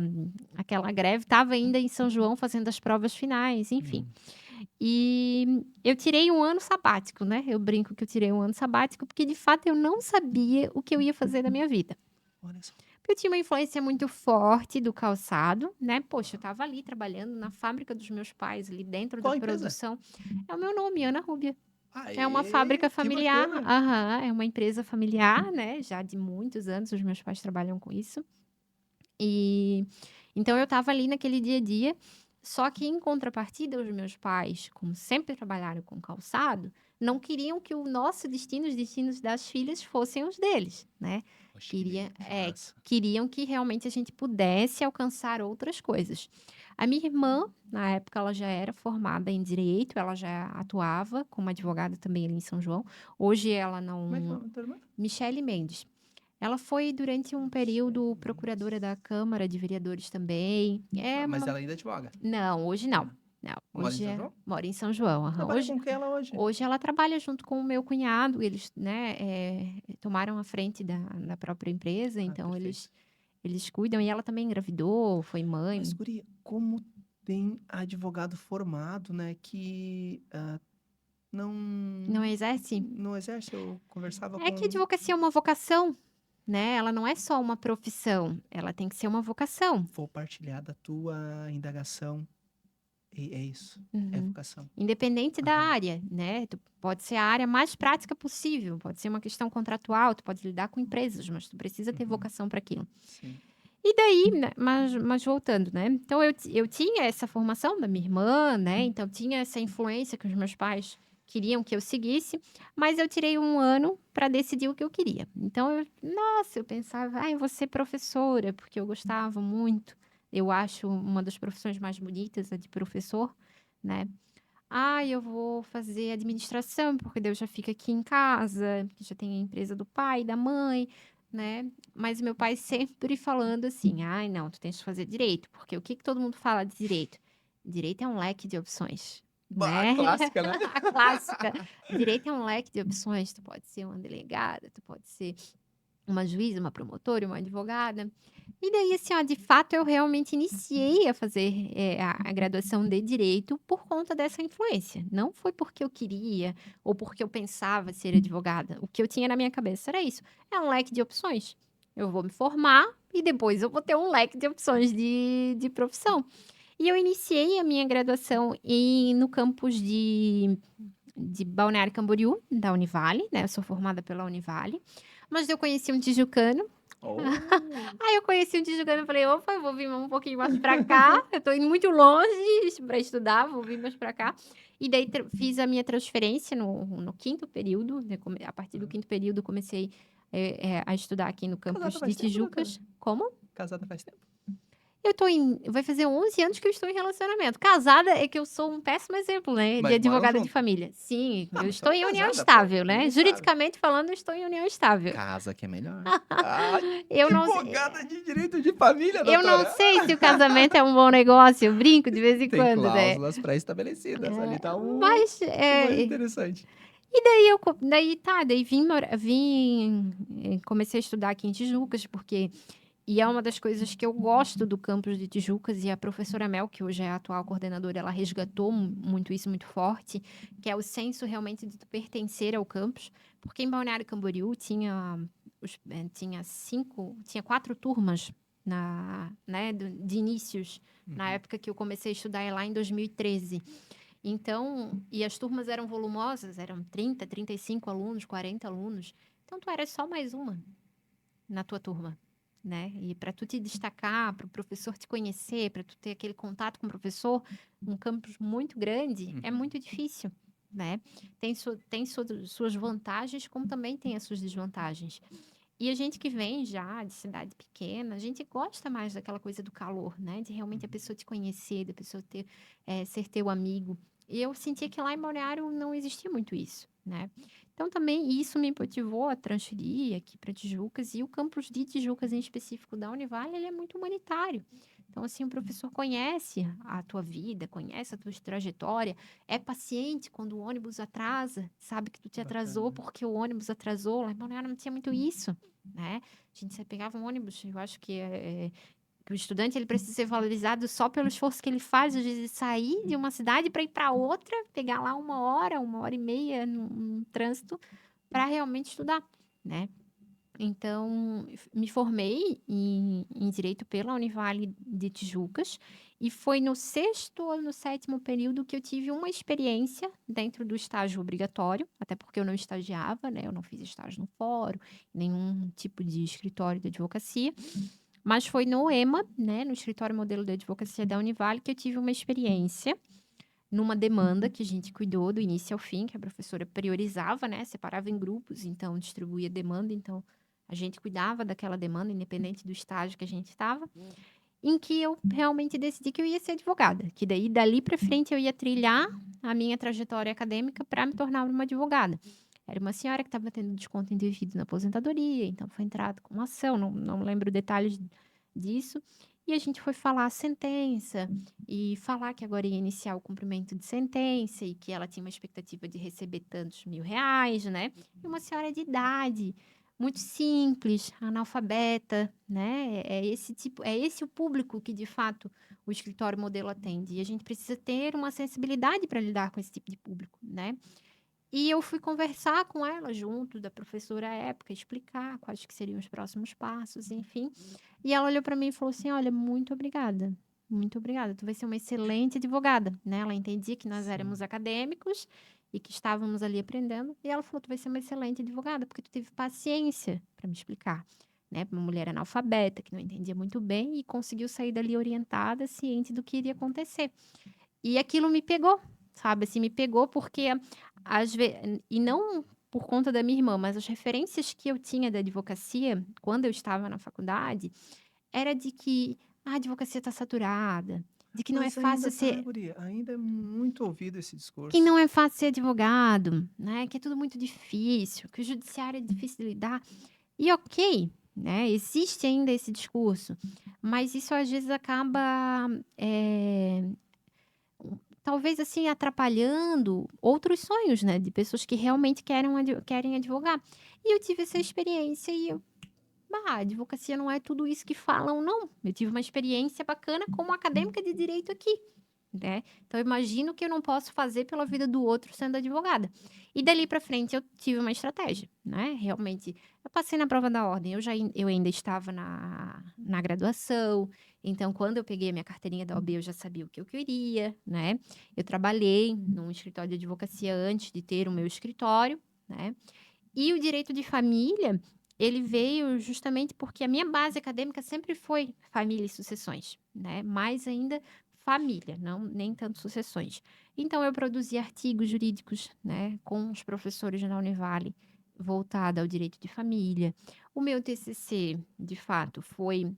greve estava ainda em São João fazendo as provas finais, enfim. Uhum. E eu tirei um ano sabático, né? Eu brinco que eu tirei um ano sabático porque de fato eu não sabia o que eu ia fazer da minha vida. Olha só. Porque eu tinha uma influência muito forte do calçado, né? Poxa, eu estava ali trabalhando na fábrica dos meus pais, ali dentro da Qual empresa? produção. É o meu nome, Ana Rúbia. É uma fábrica Aê, que familiar, bacana. aham, é uma empresa familiar, né? Já de muitos anos, os meus pais trabalham com isso. E então eu estava ali naquele dia a dia, só que em contrapartida, os meus pais, como sempre trabalharam com calçado, não queriam que o nosso destino, os destinos das filhas, fossem os deles, né? Poxa, Queria, que massa. queriam que realmente a gente pudesse alcançar outras coisas. A minha irmã, na época, ela já era formada em direito, ela já atuava como advogada também ali em São João. Hoje ela Como é que é o não. nome da tua irmã? Michele Mendes. Ela foi durante um período Michele procuradora Mendes. da Câmara de Vereadores também. Mas ela ainda advoga? Não, hoje não. Não. Não, Mora em hoje São João? mora em São João. Aham. Trabalha com quem ela hoje? Hoje ela trabalha junto com o meu cunhado. Eles, né, tomaram a frente da própria empresa, Ah, então perfeito. eles cuidam. E ela também engravidou, foi Mas, mãe. guria, como tem advogado formado, né, que não, Não exerce? não exerce? Eu conversava É que a com... advocacia é uma vocação, né? Ela não é só uma profissão, ela tem que ser uma vocação. Vou partilhar da tua indagação. É isso. É Uhum. vocação. Independente da Aham. área, né? Pode ser a área mais prática possível, pode ser uma questão contratual, tu pode lidar com empresas, mas tu precisa ter Uhum. vocação para aquilo. Sim. E daí, né, mas voltando, né? Então eu tinha essa formação da minha irmã, né? Então tinha essa influência que os meus pais queriam que eu seguisse, mas eu tirei um ano para decidir o que eu queria. Então, nossa, eu pensava, eu vou ser professora, porque eu gostava muito, Eu acho uma das profissões mais bonitas, a de professor, né. "Ah, eu vou fazer administração, porque daí eu já fico aqui em casa, porque já tem a empresa do pai, da mãe", né. Mas meu pai sempre falando assim: "Ai, não, tu tens que fazer direito", porque o que que todo mundo fala de direito? Direito é um leque de opções, A né. clássica, né? A clássica. Direito é um leque de opções, tu pode ser uma delegada, tu pode ser uma juíza, uma promotora, uma advogada. E daí, assim, ó, de fato, eu realmente iniciei a fazer, a graduação de direito por conta dessa influência. Não foi porque eu queria ou porque eu pensava ser advogada. O que eu tinha na minha cabeça era isso: é um leque de opções. Eu vou me formar e depois eu vou ter um leque de opções de profissão. E eu iniciei a minha graduação no campus de Balneário Camboriú, da Univale, né, eu sou formada pela Univale, mas eu conheci um tijucano. Oh, Aí eu conheci um tijucano e falei: "Opa, eu vou vir um pouquinho mais pra cá, eu tô indo muito longe pra estudar, vou vir mais pra cá". E daí fiz a minha transferência no 5º período, né, a partir do 5º período comecei, a estudar aqui no casada campus de faz tempo, doutora? Tijucas. Como? Casada faz tempo? Vai fazer 11 anos que eu estou em relacionamento. Casada é que eu sou um péssimo exemplo, né, de Mas moram advogada de junto? família. Sim, Não, eu mas estou estão em união casada, pô, estável, união né, estável. juridicamente falando, eu estou em união estável. Casa que é melhor. Ai, Eu não se advogada de direito de família, eu não doutora. sei se o casamento é um bom negócio, eu brinco de vez em Tem quando, né. cláusulas pré-estabelecidas, ali tá Mas, o mais interessante. e daí eu co daí tá, daí comecei a estudar aqui em Tijucas, porque é uma das coisas que eu gosto do campus de Tijucas, e a professora Mel, que hoje é a atual coordenadora, ela resgatou muito isso, muito forte, que é o senso realmente de tu pertencer ao campus, porque em Balneário Camboriú tinha 4 turmas né, de inícios, na Uhum. época que eu comecei a estudar lá em 2013. Então, e as turmas eram volumosas, eram 30, 35 alunos, 40 alunos. Então, tu era só mais uma na tua turma, né? E para tu te destacar, para o professor te conhecer, para tu ter aquele contato com o professor, um campus muito grande, é Uhum. muito difícil, né? Suas vantagens, como também tem as suas desvantagens. E a gente que vem já de cidade pequena, a gente gosta mais daquela coisa do calor, né? De realmente a Uhum. pessoa te conhecer, da pessoa ser teu amigo. E eu sentia que lá em Balneário não existia muito isso, né? Então também isso me motivou a transferir aqui para Tijucas, e o campus de Tijucas em específico da Univale, ele é muito humanitário. Então assim, o professor conhece a tua vida, conhece a tua trajetória, é paciente quando o ônibus atrasa, sabe que tu te atrasou Bacana. porque o ônibus atrasou. Lá em Balneário não tinha muito isso, né? A gente você pegava um ônibus, eu acho que o estudante ele precisa ser valorizado só pelo esforço que ele faz, às vezes, de sair de uma cidade para ir para outra, pegar lá 1 hora, 1 hora e meia num trânsito para realmente estudar, né? Então, me formei em direito pela Univale de Tijucas, e foi no 6º ou no 7º período que eu tive uma experiência dentro do estágio obrigatório, até porque eu não estagiava, né, eu não fiz estágio no fórum, nenhum tipo de escritório de advocacia, mas foi no EMA, né, no escritório modelo de advocacia da Univale, que eu tive uma experiência numa demanda que a gente cuidou do início ao fim, que a professora priorizava, né, separava em grupos, então distribuía demanda, então a gente cuidava daquela demanda, independente do estágio que a gente estava, em que eu realmente decidi que eu ia ser advogada, que daí dali para frente eu ia trilhar a minha trajetória acadêmica para me tornar uma advogada. Era uma senhora que estava tendo desconto indevido na aposentadoria, então foi entrada com uma ação, não lembro detalhes disso. E a gente foi falar a sentença e falar que agora ia iniciar o cumprimento de sentença e que ela tinha uma expectativa de receber tantos R$ 1.000, né? E uma senhora de idade, muito simples, analfabeta, né? É esse o público que de fato o escritório modelo atende. E a gente precisa ter uma sensibilidade para lidar com esse tipo de público, né? E eu fui conversar com ela junto da professora à época, explicar quais que seriam os próximos passos, enfim. E ela olhou para mim e falou assim: "Olha, muito obrigada, tu vai ser uma excelente advogada", né. Ela entendia que nós éramos Sim. acadêmicos e que estávamos ali aprendendo, e ela falou: "Tu vai ser uma excelente advogada, porque tu teve paciência para me explicar", né, pra uma mulher analfabeta que não entendia muito bem e conseguiu sair dali orientada, ciente do que iria acontecer. E aquilo me pegou, sabe, assim, me pegou porque às ve e não por conta da minha irmã, mas as referências que eu tinha da advocacia, quando eu estava na faculdade, era de que a advocacia está saturada, de que não é Mas ainda fácil tá, ser guria, ainda é muito ouvido esse que discurso. não é fácil ser advogado, né, que é tudo muito difícil, que o judiciário é difícil de lidar. E ok, né, existe ainda esse discurso, mas isso às vezes acaba, talvez, assim, atrapalhando outros sonhos, né, de pessoas que realmente querem advogar. E eu tive essa experiência e a advocacia não é tudo isso que falam não. Eu tive uma experiência bacana como acadêmica de direito aqui, né. Então eu imagino que eu não posso fazer pela vida do outro sendo advogada. E dali para frente eu tive uma estratégia, né, realmente eu passei na prova da ordem, eu ainda estava na graduação, então quando eu peguei a minha carteirinha da OAB eu já sabia o que eu queria, né. Eu trabalhei num escritório de advocacia antes de ter o meu escritório, né. E o direito de família, ele veio justamente porque a minha base acadêmica sempre foi família e sucessões, né, mais ainda família, não nem tanto sucessões. Então eu produzi artigos jurídicos, né, com os professores na Univale, voltada ao direito de família. O meu TCC, de fato, foi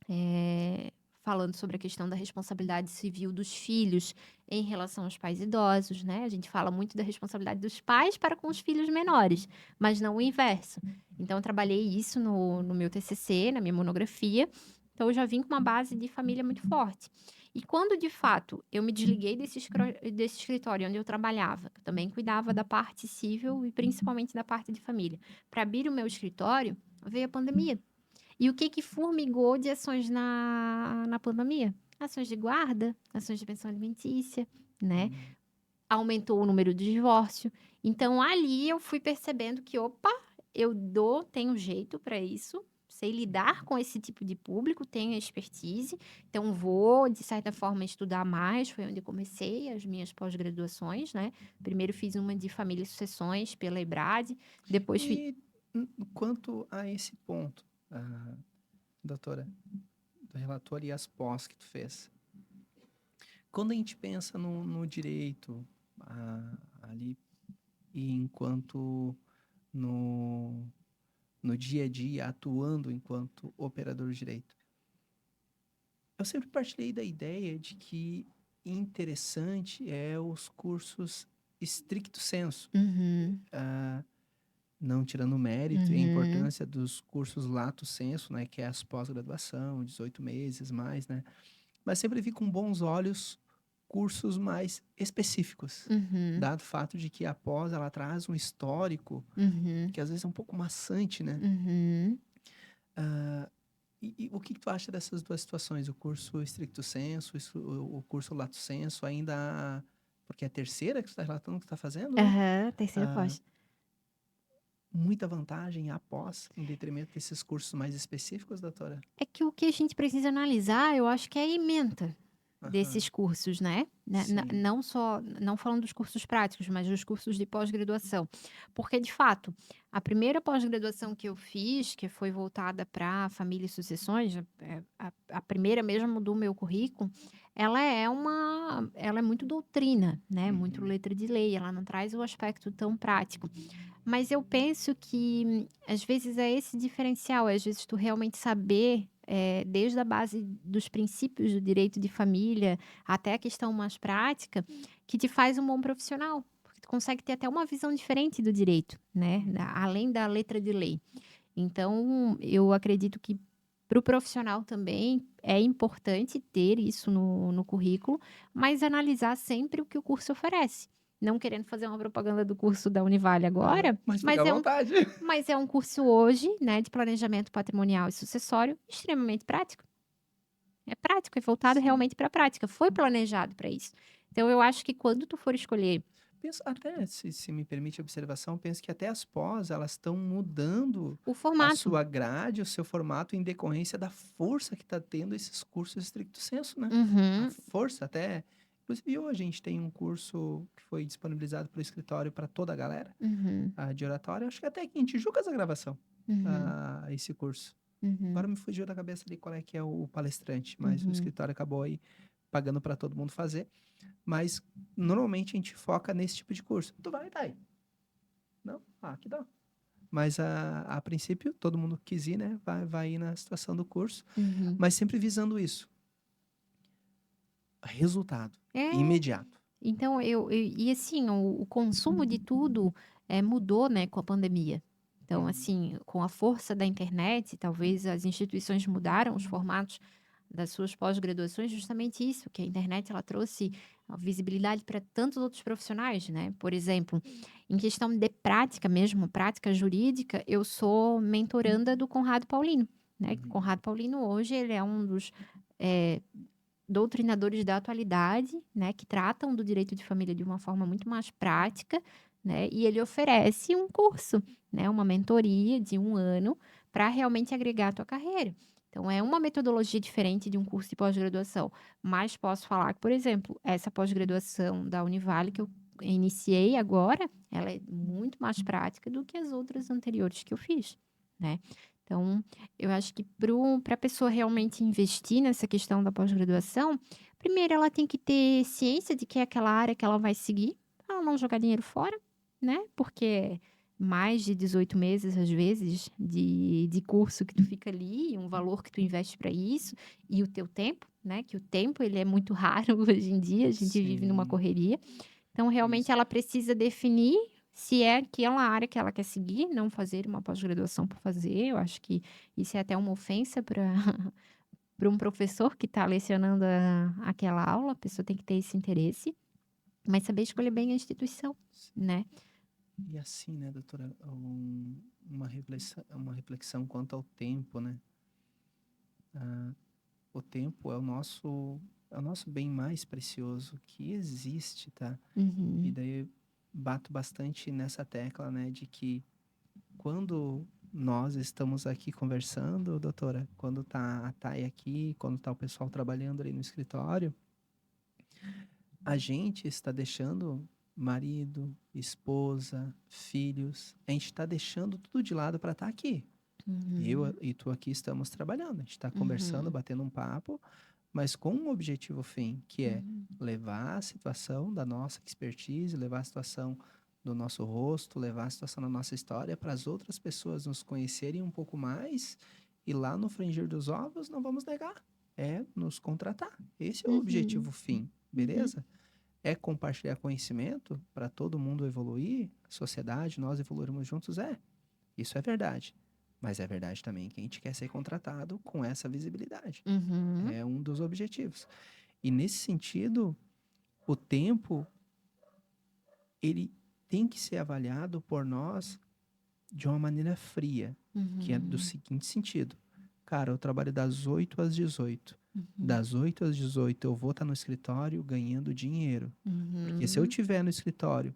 eh, falando sobre a questão da responsabilidade civil dos filhos em relação aos pais idosos, né? A gente fala muito da responsabilidade dos pais para com os filhos menores, mas não o inverso. Então, eu trabalhei isso no meu TCC, na minha monografia. Então, eu já vim com uma base de família muito forte. E quando, de fato, eu me desliguei desse escritório onde eu trabalhava, que eu também cuidava da parte civil e principalmente da parte de família, para abrir o meu escritório, veio a pandemia. E o que que formigou de ações na pandemia? Ações de guarda, ações de pensão alimentícia, né, Hum. aumentou o número de divórcio. Então ali eu fui percebendo que: "Opa, tenho jeito para isso, sei lidar com esse tipo de público, tenho expertise, então vou, de certa forma, estudar mais", foi onde eu comecei as minhas pós-graduações, né. Primeiro fiz uma de família e sucessões pela EBRAD, depois E quanto a esse ponto, doutora, do relator e as pós que tu fez, quando a gente pensa no direito, ali, e enquanto no, no dia a dia, atuando enquanto operador de direito, eu sempre partilhei da ideia de que interessante é os cursos stricto sensu, uhum, ah, não tirando o mérito e a uhum, importância dos cursos lato sensu, né, que é as pós-graduação, 18 meses mais, né, mas sempre vi com bons olhos cursos mais específicos, uhum, dado o fato de que a pós ela traz um histórico uhum, que às vezes é um pouco maçante, né? uhum. Ah, e o que que tu acha dessas duas situações? O curso stricto sensu, o curso lato sensu, ainda. Porque é a terceira que tu está relatando que tu está fazendo, né? Aham, terceira Ah, pós. muita vantagem após, em detrimento desses cursos mais específicos, doutora? É que o que a gente precisa analisar, eu acho que é a ementa Aham, desses cursos, né, sim. não só não falando dos cursos práticos, mas dos cursos de pós-graduação. Porque, de fato, a primeira pós-graduação que eu fiz, que foi voltada para família e sucessões, a primeira mesmo do meu currículo, ela é muito doutrina, né, muito Uhum. letra de lei, ela não traz o aspecto tão prático. Mas eu penso que, às vezes, é esse diferencial, é às vezes tu realmente saber, desde a base dos princípios do direito de família, até a questão mais prática, que te faz um bom profissional, porque tu consegue ter até uma visão diferente do direito, né, além da letra de lei. Então, eu acredito que para o profissional também é importante ter isso no currículo, mas analisar sempre o que o curso oferece. Não querendo fazer uma propaganda do curso da Univale Aham, agora, mas fica mas à vontade. é um curso hoje, né, de planejamento patrimonial e sucessório, extremamente prático. É prático, é voltado Sim. realmente para a prática, foi planejado para isso. Então eu acho que quando tu for escolher Penso até, se me permite a observação, penso que até as pós, elas estão mudando o a formato. sua grade, o seu formato em decorrência da força que está tendo esses cursos stricto sensu, né? A Uhum, força até. Inclusive, hoje a gente tem um curso que foi disponibilizado pelo escritório para toda a galera, uhum, de oratória. Acho que até aqui em Tijucas a gravação, uhum, esse curso. uhum, Agora me fugiu da cabeça ali qual é que é o palestrante, mas o uhum. escritório acabou aí pagando para todo mundo fazer. Mas normalmente a gente foca nesse tipo de curso. Tu vai, tá aí. Não? Ah, que dá. mas a princípio todo mundo quis ir, né? Vai ir na situação do curso, Uhum. mas sempre visando isso, resultado É. imediato. Então e assim, o consumo de tudo, mudou, né, com a pandemia. Então, Uhum. assim, com a força da internet, talvez as instituições mudaram os formatos das suas pós-graduações, justamente isso, que a internet ela trouxe a visibilidade para tantos outros profissionais, né. Por exemplo, em questão de prática mesmo, prática jurídica, eu sou mentoranda do Conrado Paulino, né. O Uhum. Conrado Paulino hoje ele é um dos, eh doutrinadores da atualidade, né, que tratam do direito de família de uma forma muito mais prática, né, e ele oferece um curso, né, uma mentoria de 1 ano para realmente agregar a tua carreira. Então é uma metodologia diferente de um curso de pós-graduação, mas posso falar que, por exemplo, essa pós-graduação da Univale que eu iniciei agora, ela é muito mais prática do que as outras anteriores que eu fiz, né. Então eu acho que para a pessoa realmente investir nessa questão da pós-graduação, primeiro ela tem que ter ciência de que é aquela área que ela vai seguir, pra ela não jogar dinheiro fora, né, porque mais de 18 meses, às vezes, de curso que tu fica ali, um valor que tu investe para isso, e o teu tempo, né, que o tempo ele é muito raro hoje em dia, a gente vive numa Sim, correria. Então, realmente, isso. ela precisa definir se é aquela área que ela quer seguir, não fazer uma pós-graduação por fazer. Eu acho que isso é até uma ofensa para para um professor que está lecionando aquela aula. A pessoa tem que ter esse interesse, mas saber escolher bem a instituição, né? E assim, né, doutora, uma reflexão quanto ao tempo, né? Ah, o tempo é o nosso bem mais precioso que existe, tá? E Uhum, daí eu bato bastante nessa tecla, né, de que quando nós estamos aqui conversando, doutora, quando tá a Thay aqui, quando tá o pessoal trabalhando ali no escritório, a gente está deixando marido, esposa, filhos, a gente está deixando tudo de lado para estar aqui. Eu uhum, e tu aqui estamos trabalhando, a gente está conversando, uhum, batendo um papo, mas com um objetivo fim, que é uhum, levar a situação da nossa expertise, levar a situação do nosso rosto, levar a situação da nossa história para as outras pessoas nos conhecerem um pouco mais e lá no frigir dos ovos não vamos negar, é nos contratar. Esse é o uhum, objetivo fim, uhum, beleza? É compartilhar conhecimento para todo mundo evoluir, a sociedade, nós evoluirmos juntos, isso é verdade. Mas é verdade também que a gente quer ser contratado com essa visibilidade. uhum, É um dos objetivos. E nesse sentido, o tempo, ele tem que ser avaliado por nós de uma maneira fria, que é do uhum, seguinte sentido. Cara, eu trabalho das 8 às 18. uhum, Das 8 às 18 eu vou estar no escritório ganhando dinheiro. Porque se eu uhum, estiver no escritório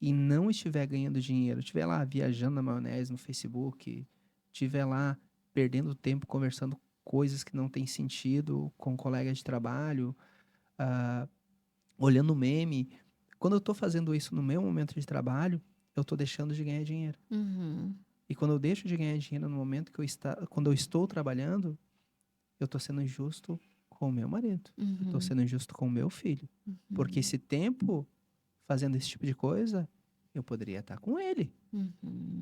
e não estiver ganhando dinheiro, estiver lá viajando na maionese no Facebook, estiver lá perdendo tempo conversando coisas que não têm sentido com colegas de trabalho, ah, olhando meme, quando eu estou fazendo isso no meu momento de trabalho, eu estou deixando de ganhar dinheiro. uhum, E quando eu deixo de ganhar dinheiro no momento quando eu estou trabalhando, eu estou sendo injusto com o meu marido, eu estou uhum, sendo injusto com o meu filho, porque uhum, esse tempo fazendo esse tipo de coisa, eu poderia estar com ele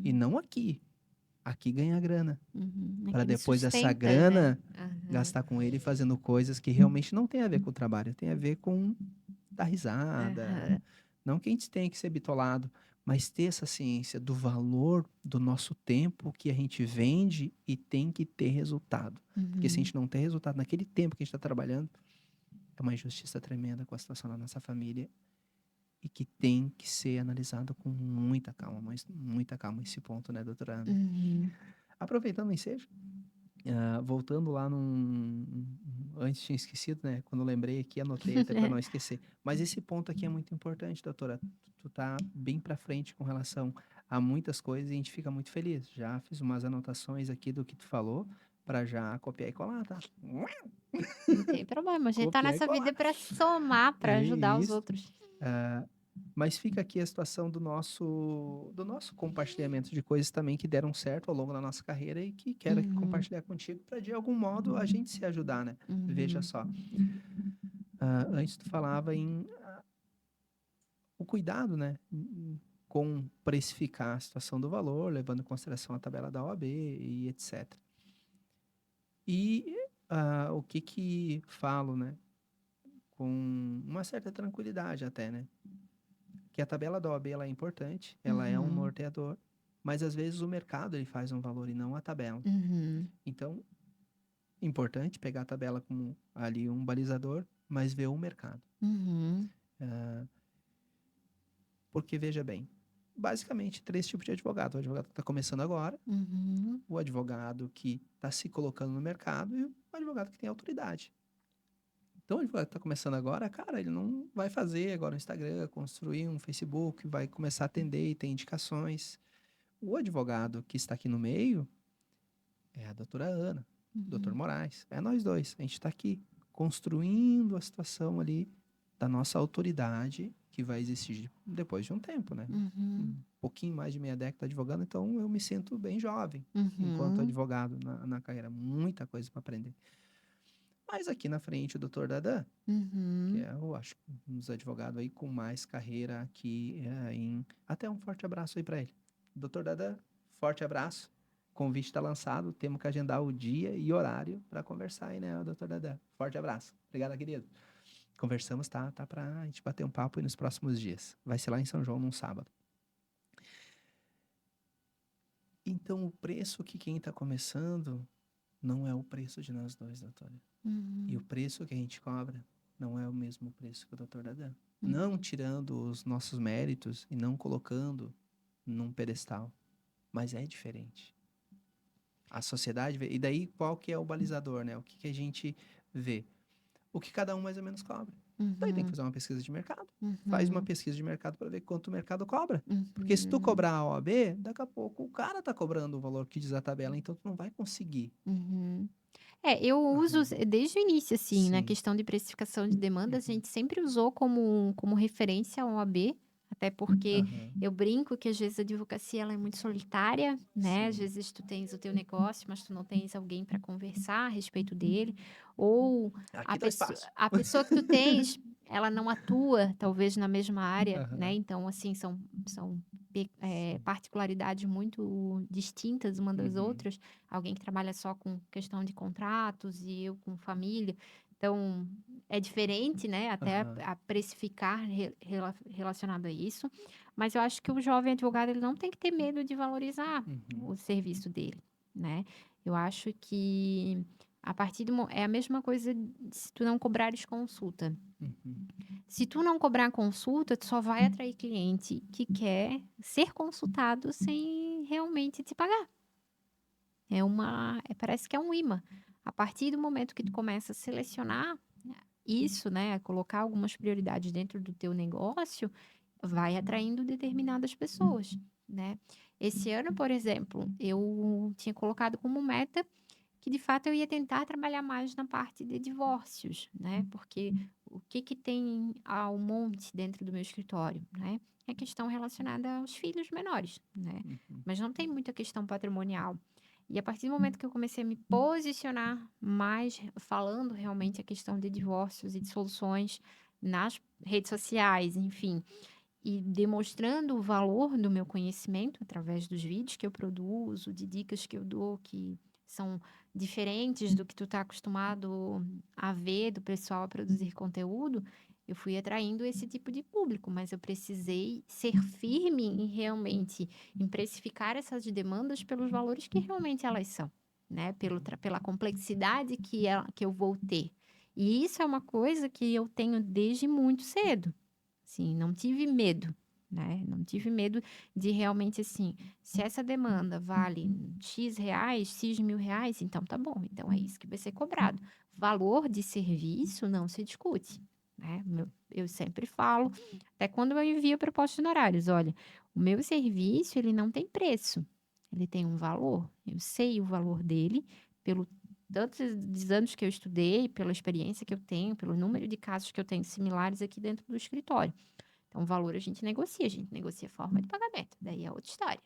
e uhum. não aqui. Aqui ganhar grana, Uhum. É para que me depois essa sustenta, né. grana Aham, gastar com ele fazendo coisas que realmente não tem a ver com o trabalho, tem a ver com dar risada. aham. Não que a gente tenha que ser bitolado, mas ter essa ciência do valor do nosso tempo que a gente vende e tem que ter resultado. Porque se a Uhum, gente não tem resultado naquele tempo que a gente está trabalhando, é uma injustiça tremenda com a situação da nossa família e que tem que ser analisado com muita calma, mas muita calma esse ponto, né, doutora Ana? uhum. Aproveitando o ensejo, voltando lá antes tinha esquecido, né? Quando eu lembrei aqui, anotei até para não esquecer. Mas esse ponto aqui é muito importante, doutora. Tu tá bem para frente com relação a muitas coisas e a gente fica muito feliz. Já fiz umas anotações aqui do que tu falou para já copiar e colar, tá? Não tem problema, a gente tá Copiar e nessa colar. vida para somar, para É ajudar os isso. outros. Ah, mas fica aqui a situação do nosso compartilhamento de coisas também que deram certo ao longo da nossa carreira e que quero aqui Uhum, compartilhar contigo para de algum modo a gente se ajudar, né? Veja uhum, só, antes tu falava em o cuidado, né? com precificar a situação do valor, levando em consideração a tabela da OAB e etc. E o que falo, né? Com uma certa tranquilidade até, né? Que a tabela da OAB ela é importante, ela é um Uhum. norteador, mas às vezes o mercado ele faz um valor e não a tabela. Uhum. Então, importante pegar a tabela como ali um balizador, mas ver o mercado. Uhum. Porque, veja bem, basicamente 3 tipos de advogado. O advogado que está começando agora, Uhum. o advogado que está se colocando no mercado e o advogado que tem autoridade. Então, o advogado que está começando agora, cara, ele não vai fazer agora um Instagram, construir um Facebook, vai começar a atender e ter indicações. O advogado que está aqui no meio é a doutora Ana, o doutor Uhum. Moraes. É nós dois. A gente está aqui construindo a situação ali da nossa autoridade que vai existir depois de um tempo, né? Uhum. Um pouquinho mais de meia década advogando, então eu me sinto bem jovem enquanto Uhum. advogado na carreira. Muita coisa para aprender. Mas aqui na frente, o doutor Dadan, que Uhum. é, eu acho, um dos advogados aí com mais carreira aqui Até um forte abraço aí para ele. Doutor Dadan, forte abraço. O convite está lançado, temos que agendar o dia e horário para conversar aí, né, doutor Dadan? Forte abraço. Obrigado, querido. Conversamos, tá pra gente bater um papo aí nos próximos dias. Vai ser lá em São João, num sábado. Então, o preço que quem tá começando não é o preço de nós dois, doutora. E o Uhum. preço que a gente cobra não é o mesmo preço que o doutor Dadan. Não Uhum. tirando os nossos méritos e não colocando num pedestal, mas é diferente. A sociedade vê. E daí, qual que é o balizador, né? O que a gente vê? O que cada um mais ou menos cobra. Daí tem que Uhum. fazer uma pesquisa de mercado. Faz uma Uhum. pesquisa de mercado para ver quanto o mercado cobra. Porque se tu Uhum. cobrar a OAB, daqui a pouco o cara tá cobrando o valor que diz a tabela, então tu não vai conseguir. Uhum. Eu uso Aham. desde o início, assim, na Sim. questão de precificação de demandas, a Uhum. gente sempre usou como referência a OAB, até porque Aham. eu brinco que às vezes a advocacia ela é muito solitária, né? Às Sim. vezes tu tens o teu negócio, mas tu não tens alguém para conversar a respeito dele, ou Aqui tá o espaço. a pessoa que tu tens, ela não atua talvez na mesma área, né? Aham. Então, assim, são Sim. particularidades muito distintas uma das Uhum. outras. Alguém que trabalha só com questão de contratos e eu com família. Então, é diferente, né? Até Aham. a precificar relacionado a isso. Mas eu acho que o jovem advogado ele não tem que ter medo de valorizar Uhum. o serviço dele, né? Eu acho que a partir é a mesma coisa se tu não cobrares consulta. Uhum. Se tu não cobrar consulta, tu só vai atrair cliente que quer ser consultado sem realmente te pagar. Parece que é um imã. A partir do momento que tu começa a selecionar isso, né, colocar algumas prioridades dentro do teu negócio, vai atraindo determinadas pessoas, né? Esse ano, por exemplo, eu tinha colocado como meta que de fato eu ia tentar trabalhar mais na parte de divórcios, né? Porque o que que tem ao monte dentro do meu escritório, né? É questão relacionada aos filhos menores, né? Uhum. Mas não tem muita questão patrimonial. E a partir do momento que eu comecei a me posicionar mais, falando realmente a questão de divórcios e de soluções nas redes sociais, enfim, e demonstrando o valor do meu conhecimento através dos vídeos que eu produzo, de dicas que eu dou, que são diferentes do que tu está acostumado a ver do pessoal a produzir conteúdo, eu fui atraindo esse tipo de público, mas eu precisei ser firme em realmente em precificar essas demandas pelos valores que realmente elas são, né? Pela complexidade que eu vou ter. E isso é uma coisa que eu tenho desde muito cedo. Sim, não tive medo, né? Não tive medo de realmente assim, se essa demanda vale X reais, X mil reais, então tá bom, então é isso que vai ser cobrado. Valor de serviço não se discute, né? Eu sempre falo, até quando eu envio propostas de honorários, olha, o meu serviço, ele não tem preço, ele tem um valor, eu sei o valor dele, pelo tantos dos anos que eu estudei, pela experiência que eu tenho, pelo número de casos que eu tenho similares aqui dentro do escritório. Então, o valor a gente negocia a forma de pagamento. Daí é outra história,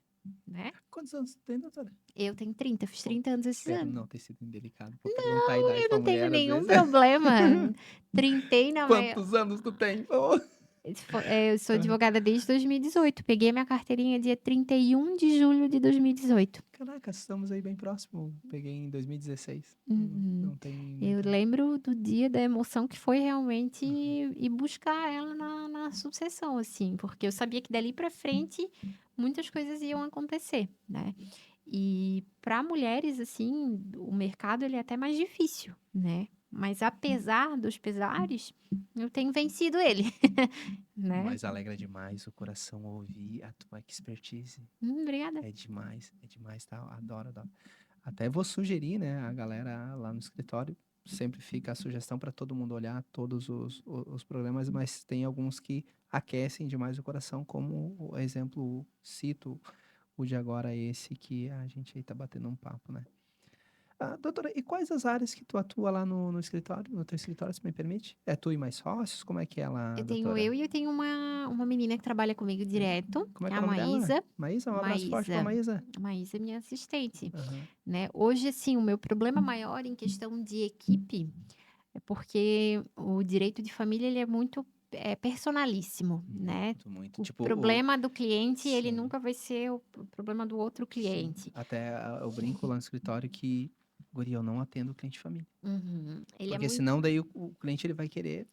né? Quantos anos tu tem, doutora? Eu tenho 30, fiz Pô, 30 anos esse espero ano. não ter sido indelicado. Vou perguntar a idade Eu pra não tenho mulher às nenhum vezes. problema. Trintei na meia. Quantos anos tu tem? Pô. Eu sou advogada desde 2018. Peguei minha carteirinha dia 31 de julho de 2018. Caraca, estamos aí bem próximo. Peguei em 2016. Uhum. Não tem Eu muita. lembro do dia da emoção que foi realmente Uhum. ir buscar ela na sucessão, assim, porque eu sabia que dali para frente muitas coisas iam acontecer, né? E para mulheres, assim, o mercado ele é até mais difícil, né? Mas apesar dos pesares, eu tenho vencido ele, né? Mas alegra demais o coração ouvir a tua expertise. Obrigada. É demais, tá? Adoro, adoro. Até vou sugerir, né, a galera lá no escritório, sempre fica a sugestão para todo mundo olhar todos os problemas, mas tem alguns que aquecem demais o coração, como o exemplo, cito o de agora, esse que a gente aí tá batendo um papo, né? Ah, doutora, e quais as áreas que tu atua lá no escritório, no teu escritório, se me permite? É tu e mais sócios? Como é que é lá, Eu tenho doutora? eu e eu tenho uma menina que trabalha comigo direto, Como é que é que é a o nome dela? Maísa. Maísa? Um abraço forte pra Maísa. Maísa. A Maísa é minha assistente, Aham. né? Hoje, assim, o meu problema maior em questão de equipe é porque o direito de família ele é muito personalíssimo, né? Muito, muito. O Tipo, problema do cliente, ele sim. nunca vai ser o problema do outro Sim, cliente. até eu brinco lá no escritório que, guri, eu não atendo o cliente de família. Uhum. Ele é Porque muito. senão daí o cliente ele vai querer.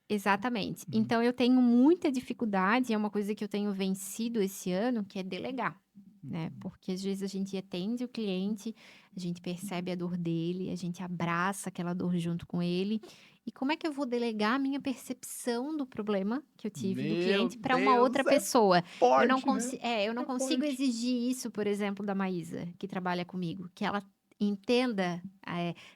Exatamente. Uhum, Então eu tenho muita dificuldade, é uma coisa que eu tenho vencido esse ano, que é delegar, né? uhum. Porque às vezes a gente atende o cliente, a gente percebe a dor dele, a gente abraça aquela dor junto com ele. E como é que eu vou delegar a minha percepção do problema que eu tive do Meu cliente para uma outra Deus, é pessoa? forte, né? Eu não É consigo forte. exigir isso, por exemplo, da Maísa, que trabalha comigo, que ela entenda,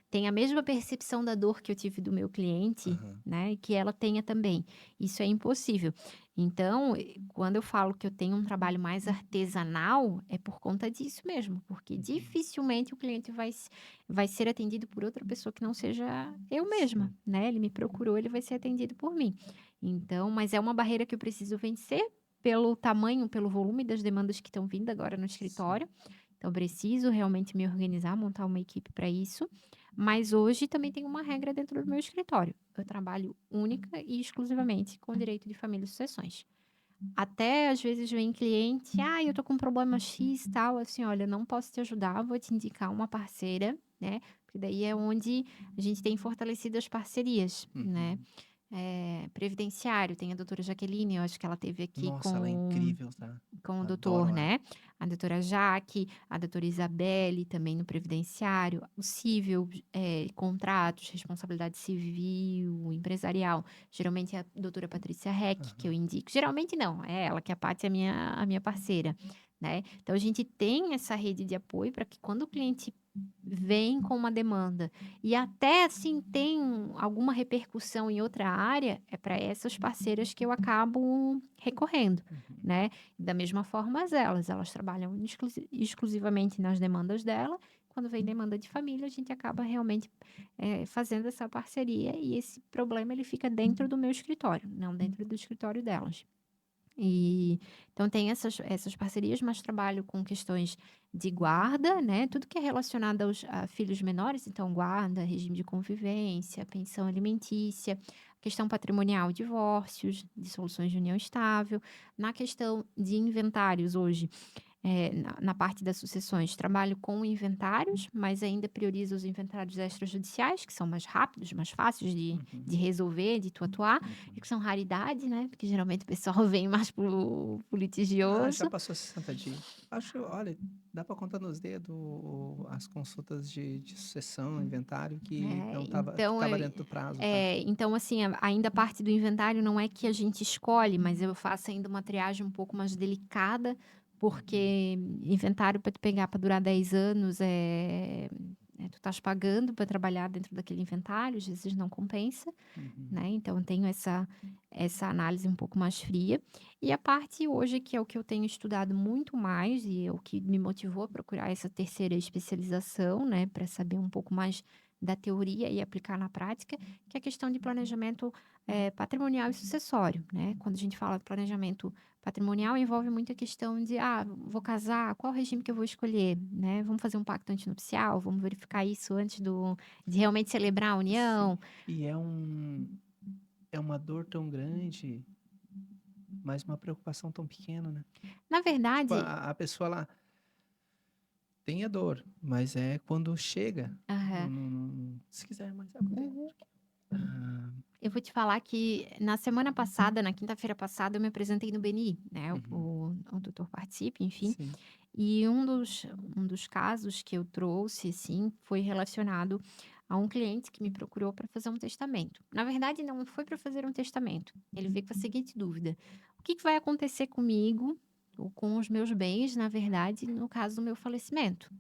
tenha a mesma percepção da dor que eu tive do meu cliente, Aham, né, e que ela tenha também. Isso é impossível. Então, quando eu falo que eu tenho um trabalho mais artesanal, é por conta disso mesmo, porque uhum. dificilmente o cliente vai ser atendido por outra pessoa que não seja eu mesma, Sim. né? Ele me procurou, ele vai ser atendido por mim. Então, mas é uma barreira que eu preciso vencer pelo tamanho, pelo volume das demandas que estão vindo agora no Sim. escritório. Então, preciso realmente me organizar, montar uma equipe para isso. Mas hoje também tem uma regra dentro do meu escritório. Eu trabalho única e exclusivamente com direito de família e sucessões. Até às vezes vem cliente, eu tô com um problema X, tal, assim, olha, não posso te ajudar, vou te indicar uma parceira, né? Porque daí é onde a gente tem fortalecido as parcerias, né? Uhum. Previdenciário, tem a doutora Jaqueline, eu acho que ela teve aqui Nossa, ela é incrível, tá? com o doutor, Adoro ela. né? A doutora Jaque, a doutora Isabelle, também no Previdenciário, o cível, contratos, responsabilidade civil, empresarial. Geralmente é a doutora Patrícia Reck que eu Aham. indico. Geralmente não, é ela, que a Paty é a minha parceira, né? Então a gente tem essa rede de apoio para que quando o cliente vem com uma demanda e até assim tem alguma repercussão em outra área, é para essas parceiras que eu acabo recorrendo, Uhum. né? Da mesma forma elas trabalham exclusivamente nas demandas dela. Quando vem demanda de família, a gente acaba realmente fazendo essa parceria e esse problema ele fica dentro do meu escritório, não dentro do escritório delas. E então tem essas parcerias, mas trabalho com questões de guarda, né? Tudo que é relacionado a filhos menores, então guarda, regime de convivência, pensão alimentícia, questão patrimonial, divórcios, dissoluções de união estável. Na questão de inventários hoje, na parte das sucessões, trabalho com inventários, mas ainda priorizo os inventários extrajudiciais, que são mais rápidos, mais fáceis Uhum. de resolver, de tu atuar, e Uhum. que são raridade, né? Porque geralmente o pessoal vem mais pro Ah, já litigioso. passou 60 dias. Acho, olha, dá pra contar nos dedos as consultas de sucessão, inventário, É, que então, tava dentro do prazo, tá? então, assim, ainda a parte do inventário não é que a gente escolhe, mas eu faço ainda uma triagem um pouco mais delicada, Uhum. porque inventário para tu pegar para durar 10 anos tu estás pagando para trabalhar dentro daquele inventário, às vezes não compensa, Uhum. né? Então, eu tenho essa análise um pouco mais fria. E a parte hoje, que é o que eu tenho estudado muito mais, e é o que me motivou a procurar essa terceira especialização, né, para saber um pouco mais da teoria e aplicar na prática, que é a questão de planejamento patrimonial e sucessório, né? Quando a gente fala de planejamento patrimonial, envolve muita questão de, vou casar, qual regime que eu vou escolher, né? Vamos fazer um pacto antinupcial, vamos verificar isso antes de realmente celebrar a Sim. união. E é uma dor tão grande mas uma preocupação tão pequena, né? Na Tipo, verdade a pessoa lá tem a dor, mas é quando chega. aham. Se quiser mais água, tem Uhum. outra aqui. Ah, Eu vou te falar que na semana passada, na quinta-feira passada, eu me apresentei no BNI, né, uhum, o doutor participe, enfim, sim. e um dos casos que eu trouxe, assim, foi relacionado a um cliente que me procurou para fazer um testamento. Na verdade, não foi para fazer um testamento. Ele veio com a seguinte dúvida: o que que vai acontecer comigo ou com os meus bens, na verdade, no caso do meu falecimento?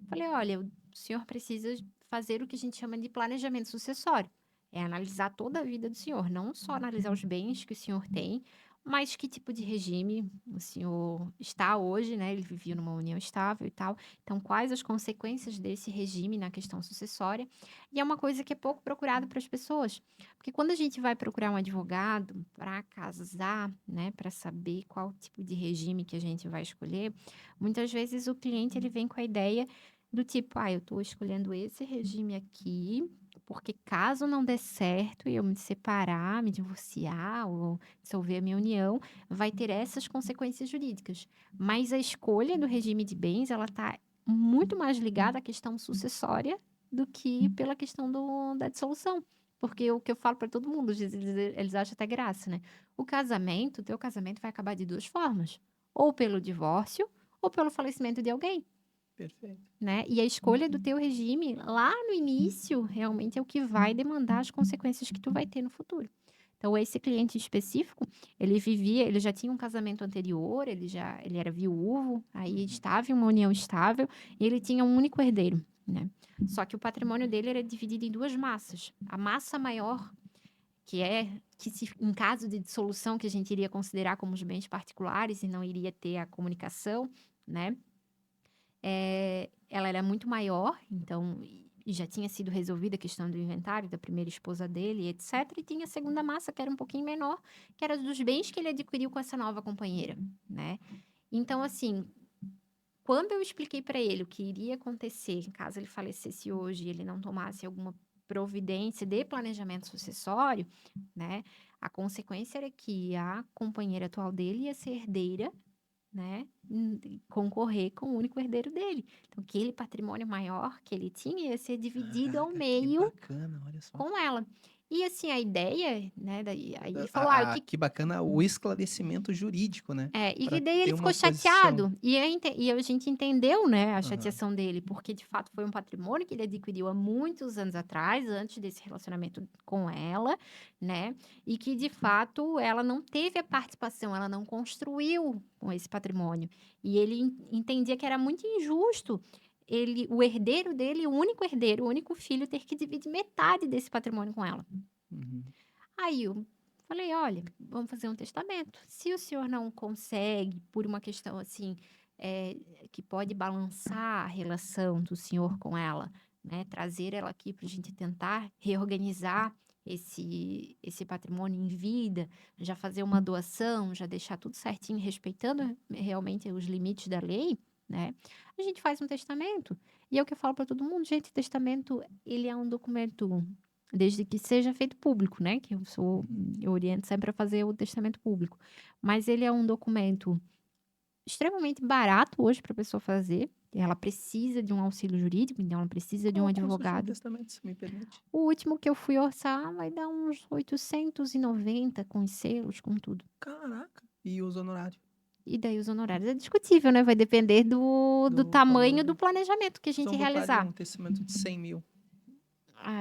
Falei: olha, o senhor precisa fazer o que a gente chama de planejamento sucessório. É analisar toda a vida do senhor, não só analisar os bens que o senhor tem, mas que tipo de regime o senhor está hoje, né? Ele vivia numa união estável e tal. Então, quais as consequências desse regime na questão sucessória? E é uma coisa que é pouco procurado para as pessoas, porque quando a gente vai procurar um advogado para casar, né, para saber qual tipo de regime que a gente vai escolher, muitas vezes o cliente ele vem com a ideia do tipo: "Ah, eu tô escolhendo esse regime aqui, porque caso não dê certo e eu me separar, me divorciar ou dissolver a minha união, vai ter essas consequências jurídicas". Mas a escolha do regime de bens, ela tá muito mais ligada à questão sucessória do que pela questão da dissolução. Porque o que eu falo para todo mundo, às vezes eles acham até graça, né. O teu casamento vai acabar de 2 formas: ou pelo divórcio ou pelo falecimento de alguém. Perfeito. Né, e a escolha do teu regime lá no início, realmente é o que vai demandar as consequências que tu vai ter no futuro. Então esse cliente específico, ele já tinha um casamento anterior, ele era viúvo, aí Uhum. estava em uma união estável, e ele tinha um único herdeiro, né. Só que o patrimônio dele era dividido em 2 massas. A massa maior, que se em caso de dissolução, que a gente iria considerar como os bens particulares e não iria ter a comunicação, né, ela era muito maior, então e já tinha sido resolvida a questão do inventário da primeira esposa dele, etcétera, e tinha a segunda massa, que era um pouquinho menor, que era dos bens que ele adquiriu com essa nova companheira, né. Então, assim, quando eu expliquei para ele o que iria acontecer caso ele falecesse hoje e ele não tomasse alguma providência de planejamento sucessório, né, a consequência era que a companheira atual dele ia ser herdeira, né, concorrer com o único herdeiro dele. Então aquele patrimônio maior que ele tinha ia ser dividido ao Caraca, que meio bacana, olha só. com ela. E assim, a ideia, né, daí aí ele falou: "Ah, o que". Que bacana o esclarecimento jurídico, né? E que Para daí ter ele ficou uma posição. chateado, e a gente entendeu, né, a Aham. chateação dele, porque de fato foi um patrimônio que ele adquiriu há muitos anos atrás, antes desse relacionamento com ela, né, e que de fato ela não teve a participação, ela não construiu com esse patrimônio. E ele entendia que era muito injusto o herdeiro dele, o único herdeiro, o único filho, ter que dividir metade desse patrimônio com ela. Uhum. Aí eu falei: "Olha, vamos fazer um testamento. Se o senhor não consegue, por uma questão assim, que pode balançar a relação do senhor com ela, né, trazer ela aqui para a gente tentar reorganizar esse patrimônio em vida, já fazer uma doação, já deixar tudo certinho, respeitando realmente os limites da lei, né, a gente faz um testamento". E é o que eu falo para todo mundo: "Gente, testamento, ele é um documento, desde que seja feito público, né, que Uhum. eu oriento sempre a fazer o testamento público. Mas ele é um documento extremamente barato hoje para a pessoa fazer, ela precisa de um auxílio jurídico, então ela precisa de Qual um o custo de um advogado. testamento, se me permite? O último que eu fui orçar vai dar uns 890 com os selos, com tudo. Caraca! E os honorários E daí os honorários é discutível, né, vai depender do do valor tamanho do do planejamento que a se gente vamos botar ali realizar. um testamento de 100.000.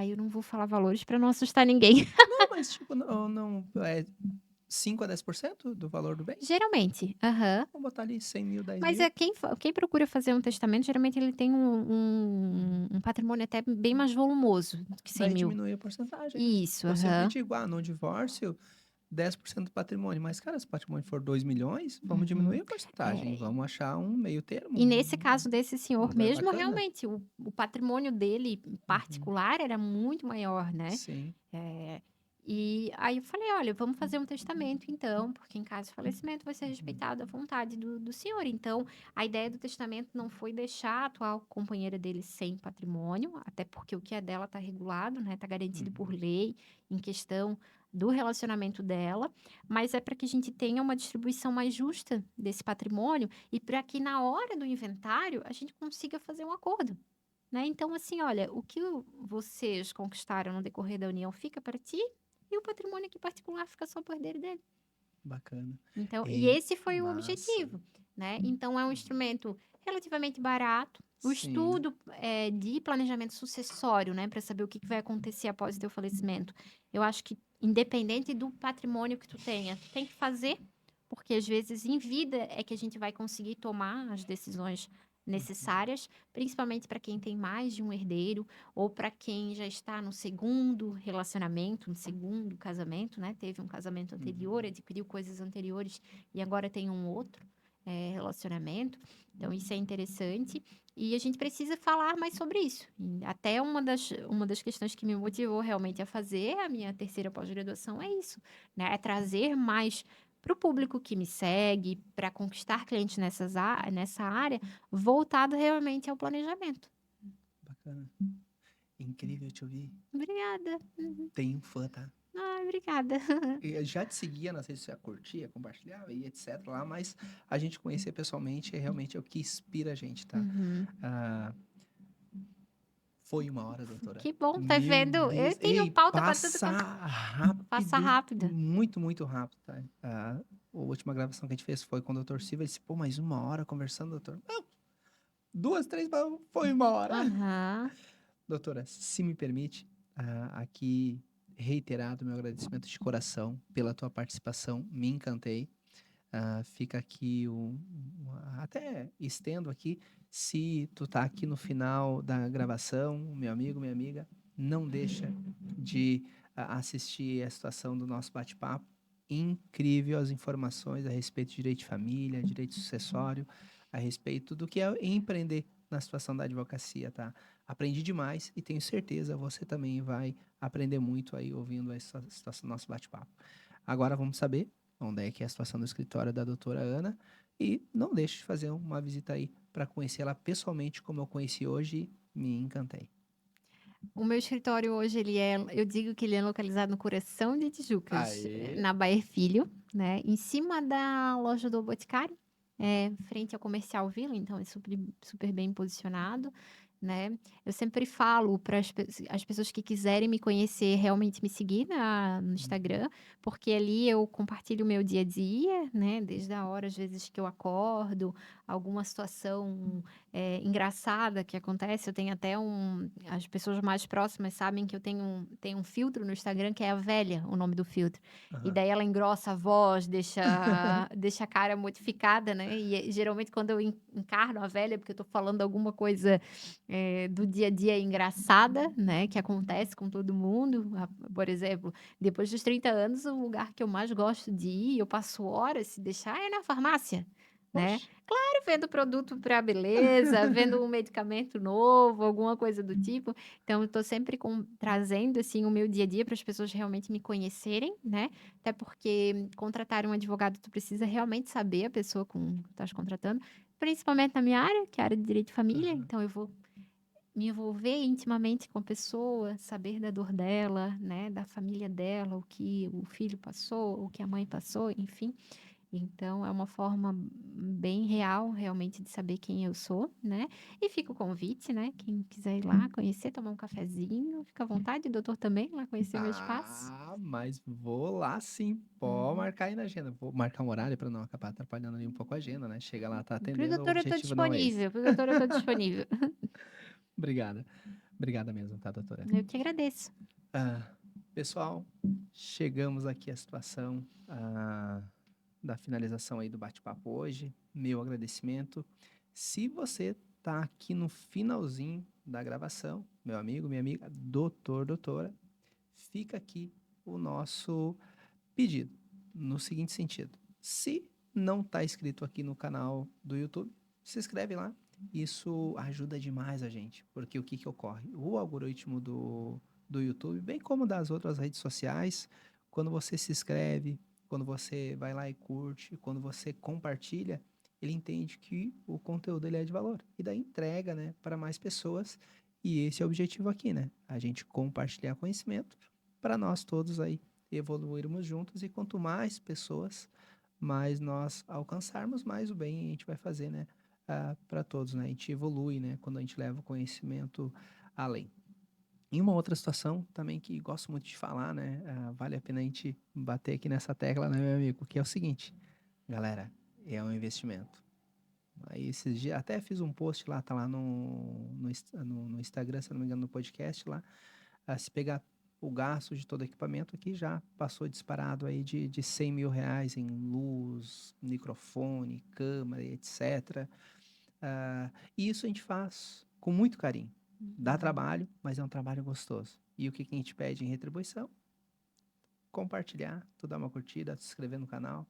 Eu não vou falar valores para não assustar ninguém. Não, mas tipo, não, 5 a 10% do valor do bem? Geralmente, aham. Vamos botar ali 100.000, dez Mas mil, quem procura fazer um testamento, geralmente ele tem um patrimônio até bem mais volumoso do que cem daí mil. diminui a porcentagem, né. Isso, Eu sempre aham. digo: "Ah, no divórcio, 10% do patrimônio", mas cara, se o patrimônio for 2.000.000, vamos diminuir Uhum. a porcentagem, É, vamos achar um meio termo, e nesse caso desse um senhor lugar mesmo, bacana. realmente, o patrimônio dele Uhum. particular era muito maior, né. Sim. Eh, e aí eu falei: "Olha, vamos fazer um testamento então, porque em caso de falecimento vai ser Uhum. respeitada a vontade do senhor". Então, a ideia do testamento não foi deixar a atual companheira dele sem patrimônio, até porque o que é dela está regulado, né, está garantido por Uhum. lei, em questão do relacionamento dela, mas é para que a gente tenha uma distribuição mais justa desse patrimônio e para que na hora do inventário a gente consiga fazer um acordo, né. Então assim, olha, o que vocês conquistaram no decorrer da união fica para ti, e o patrimônio aqui particular fica só por herdeiro dele. Bacana. Então e Ei, esse foi o massa. objetivo, né. Então é um instrumento relativamente barato, o Sim, estudo, de planejamento sucessório, né, para saber o que que vai acontecer após o teu falecimento. Eu acho que independente do patrimônio que tu tenha, tu tem que fazer, porque às vezes em vida é que a gente vai conseguir tomar as decisões necessárias, principalmente para quem tem mais de um herdeiro, ou para quem já está no segundo relacionamento, no segundo casamento, né, teve um casamento anterior, uhum. adquiriu coisas anteriores e agora tem um outro, relacionamento. Então isso é interessante e a gente precisa falar mais sobre isso. E até uma das questões que me motivou realmente a fazer a minha terceira pós-graduação é isso, né, é trazer mais para o público que me segue, para conquistar clientes nessa área, voltado realmente ao planejamento. Bacana. Incrível te ouvir. Obrigada. Uhum. Tenho um fã, tá? Ai, obrigada. Eu já te seguia nas redes sociais, curtia, compartilhava e etc lá, mas a gente conhecer pessoalmente é realmente o que inspira a gente, tá? Uhum. Ah, foi uma hora, doutora. Que bom, tá Meu vendo? Eu Deus. tenho Ei, pauta para tudo passa quanto passa rápido, rápido. muito, muito rápido, tá? A última gravação que a gente fez foi com o doutor Silva. Ele disse, pô, mais uma hora conversando, doutor. Não, duas, três, foi uma hora. Aham. Doutora, se me permite, aqui reiterado meu agradecimento de coração pela tua participação, me encantei. Fica aqui até estendo aqui, se tu tá aqui no final da gravação, meu amigo, minha amiga, não deixa de assistir a situação do nosso bate-papo. Incrível as informações a respeito de direito de família, direito sucessório, a respeito do que é empreender na situação da advocacia, tá? Aprendi demais e tenho certeza você também vai aprender muito aí ouvindo essa situação do nosso bate-papo. Agora vamos saber onde é que é a situação do escritório da doutora Ana e não deixe de fazer uma visita aí para conhecer ela pessoalmente como eu conheci hoje e me encantei. O meu escritório hoje eu digo que ele é localizado no coração de Tijucas, Aê! na Baer Filho, né, em cima da loja do Boticário, frente ao Comercial Vila, então é super super bem posicionado, né. Eu sempre falo para as pessoas que quiserem me conhecer, realmente me seguir no Uhum, Instagram, porque ali eu compartilho o meu dia a dia, né, desde a hora, às vezes, que eu acordo, alguma situação engraçada que acontece, eu tenho até as pessoas mais próximas sabem que eu tenho um filtro no Instagram que é a velha, o nome do filtro. E aham. daí ela engrossa a voz, deixa deixa a cara modificada, né, e geralmente quando eu encarno a velha, porque eu tô falando alguma coisa, do dia a dia engraçada, né, que acontece com todo mundo, por exemplo, depois dos 30 anos o lugar que eu mais gosto de ir, eu passo horas se deixar, é na farmácia, né. Poxa. Vendo produto para beleza, vendo um medicamento novo, alguma coisa do tipo. Então eu tô sempre trazendo, assim, o meu dia a dia para as pessoas realmente me conhecerem, né, até porque contratar um advogado, tu precisa realmente saber a pessoa com que estás contratando, principalmente na minha área, que é a área de direito de família, Aham. então eu vou me envolver intimamente com a pessoa, saber da dor dela, né, da família dela, o que o filho passou, o que a mãe passou, enfim. Então é uma forma bem real, realmente, de saber quem eu sou, né. E fica o convite, né, quem quiser ir lá conhecer, tomar um cafezinho, fica à vontade, o doutor também, lá conhecer meu espaço. Mas vou lá sim, pode Uhum. marcar aí na agenda. Vou marcar um horário para não acabar atrapalhando ali um pouco a agenda, né? Chega lá, tá Para o atendendo, o doutor eu estou objetivo não é esse. disponível, para o doutor eu estou disponível. Obrigada. Obrigada mesmo, tá, doutora? Eu que agradeço. Ah, pessoal, chegamos aqui à situação da finalização aí do bate-papo hoje. Meu agradecimento. Se você tá aqui no finalzinho da gravação, meu amigo, minha amiga, doutora, fica aqui o nosso pedido, no seguinte sentido. Se não está inscrito aqui no canal do YouTube, se inscreve lá. Isso ajuda demais a gente, porque o que que ocorre? O algoritmo do YouTube, bem como das outras redes sociais, quando você se inscreve, quando você vai lá e curte, quando você compartilha, ele entende que o conteúdo ele é de valor e daí entrega, né, para mais pessoas. E esse é o objetivo aqui, né? A gente compartilhar conhecimento para nós todos aí evoluirmos juntos e quanto mais pessoas, mais nós alcançarmos, mais o bem a gente vai fazer, né, para todos, né? A gente evolui, né, quando a gente leva o conhecimento além. E uma outra situação também que gosto muito de falar, né, vale a pena a gente bater aqui nessa tecla, né, meu amigo, que é o seguinte, galera, é um investimento. Aí esses dias, até fiz um post lá, tá lá no Instagram, se eu não me engano, no podcast lá, se pegar o gasto de todo equipamento aqui, já passou disparado aí de 100 mil reais em luz, microfone, câmera, etc. E isso a gente faz com muito carinho. Dá Uhum. trabalho, mas é um trabalho gostoso. E o que que a gente pede em retribuição? Compartilhar, tu dá uma curtida, se inscrever no canal.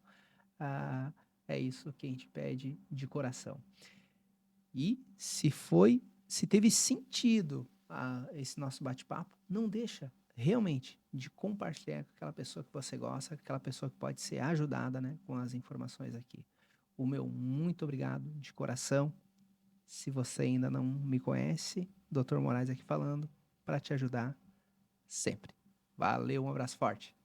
Ah, é isso que a gente pede de coração. E se teve sentido esse nosso bate-papo, não deixa realmente de compartilhar com aquela pessoa que você gosta, com aquela pessoa que pode ser ajudada, né, com as informações aqui. O meu muito obrigado de coração. Se você ainda não me conhece, Dr. Moraes aqui falando para te ajudar sempre. Valeu, um abraço forte.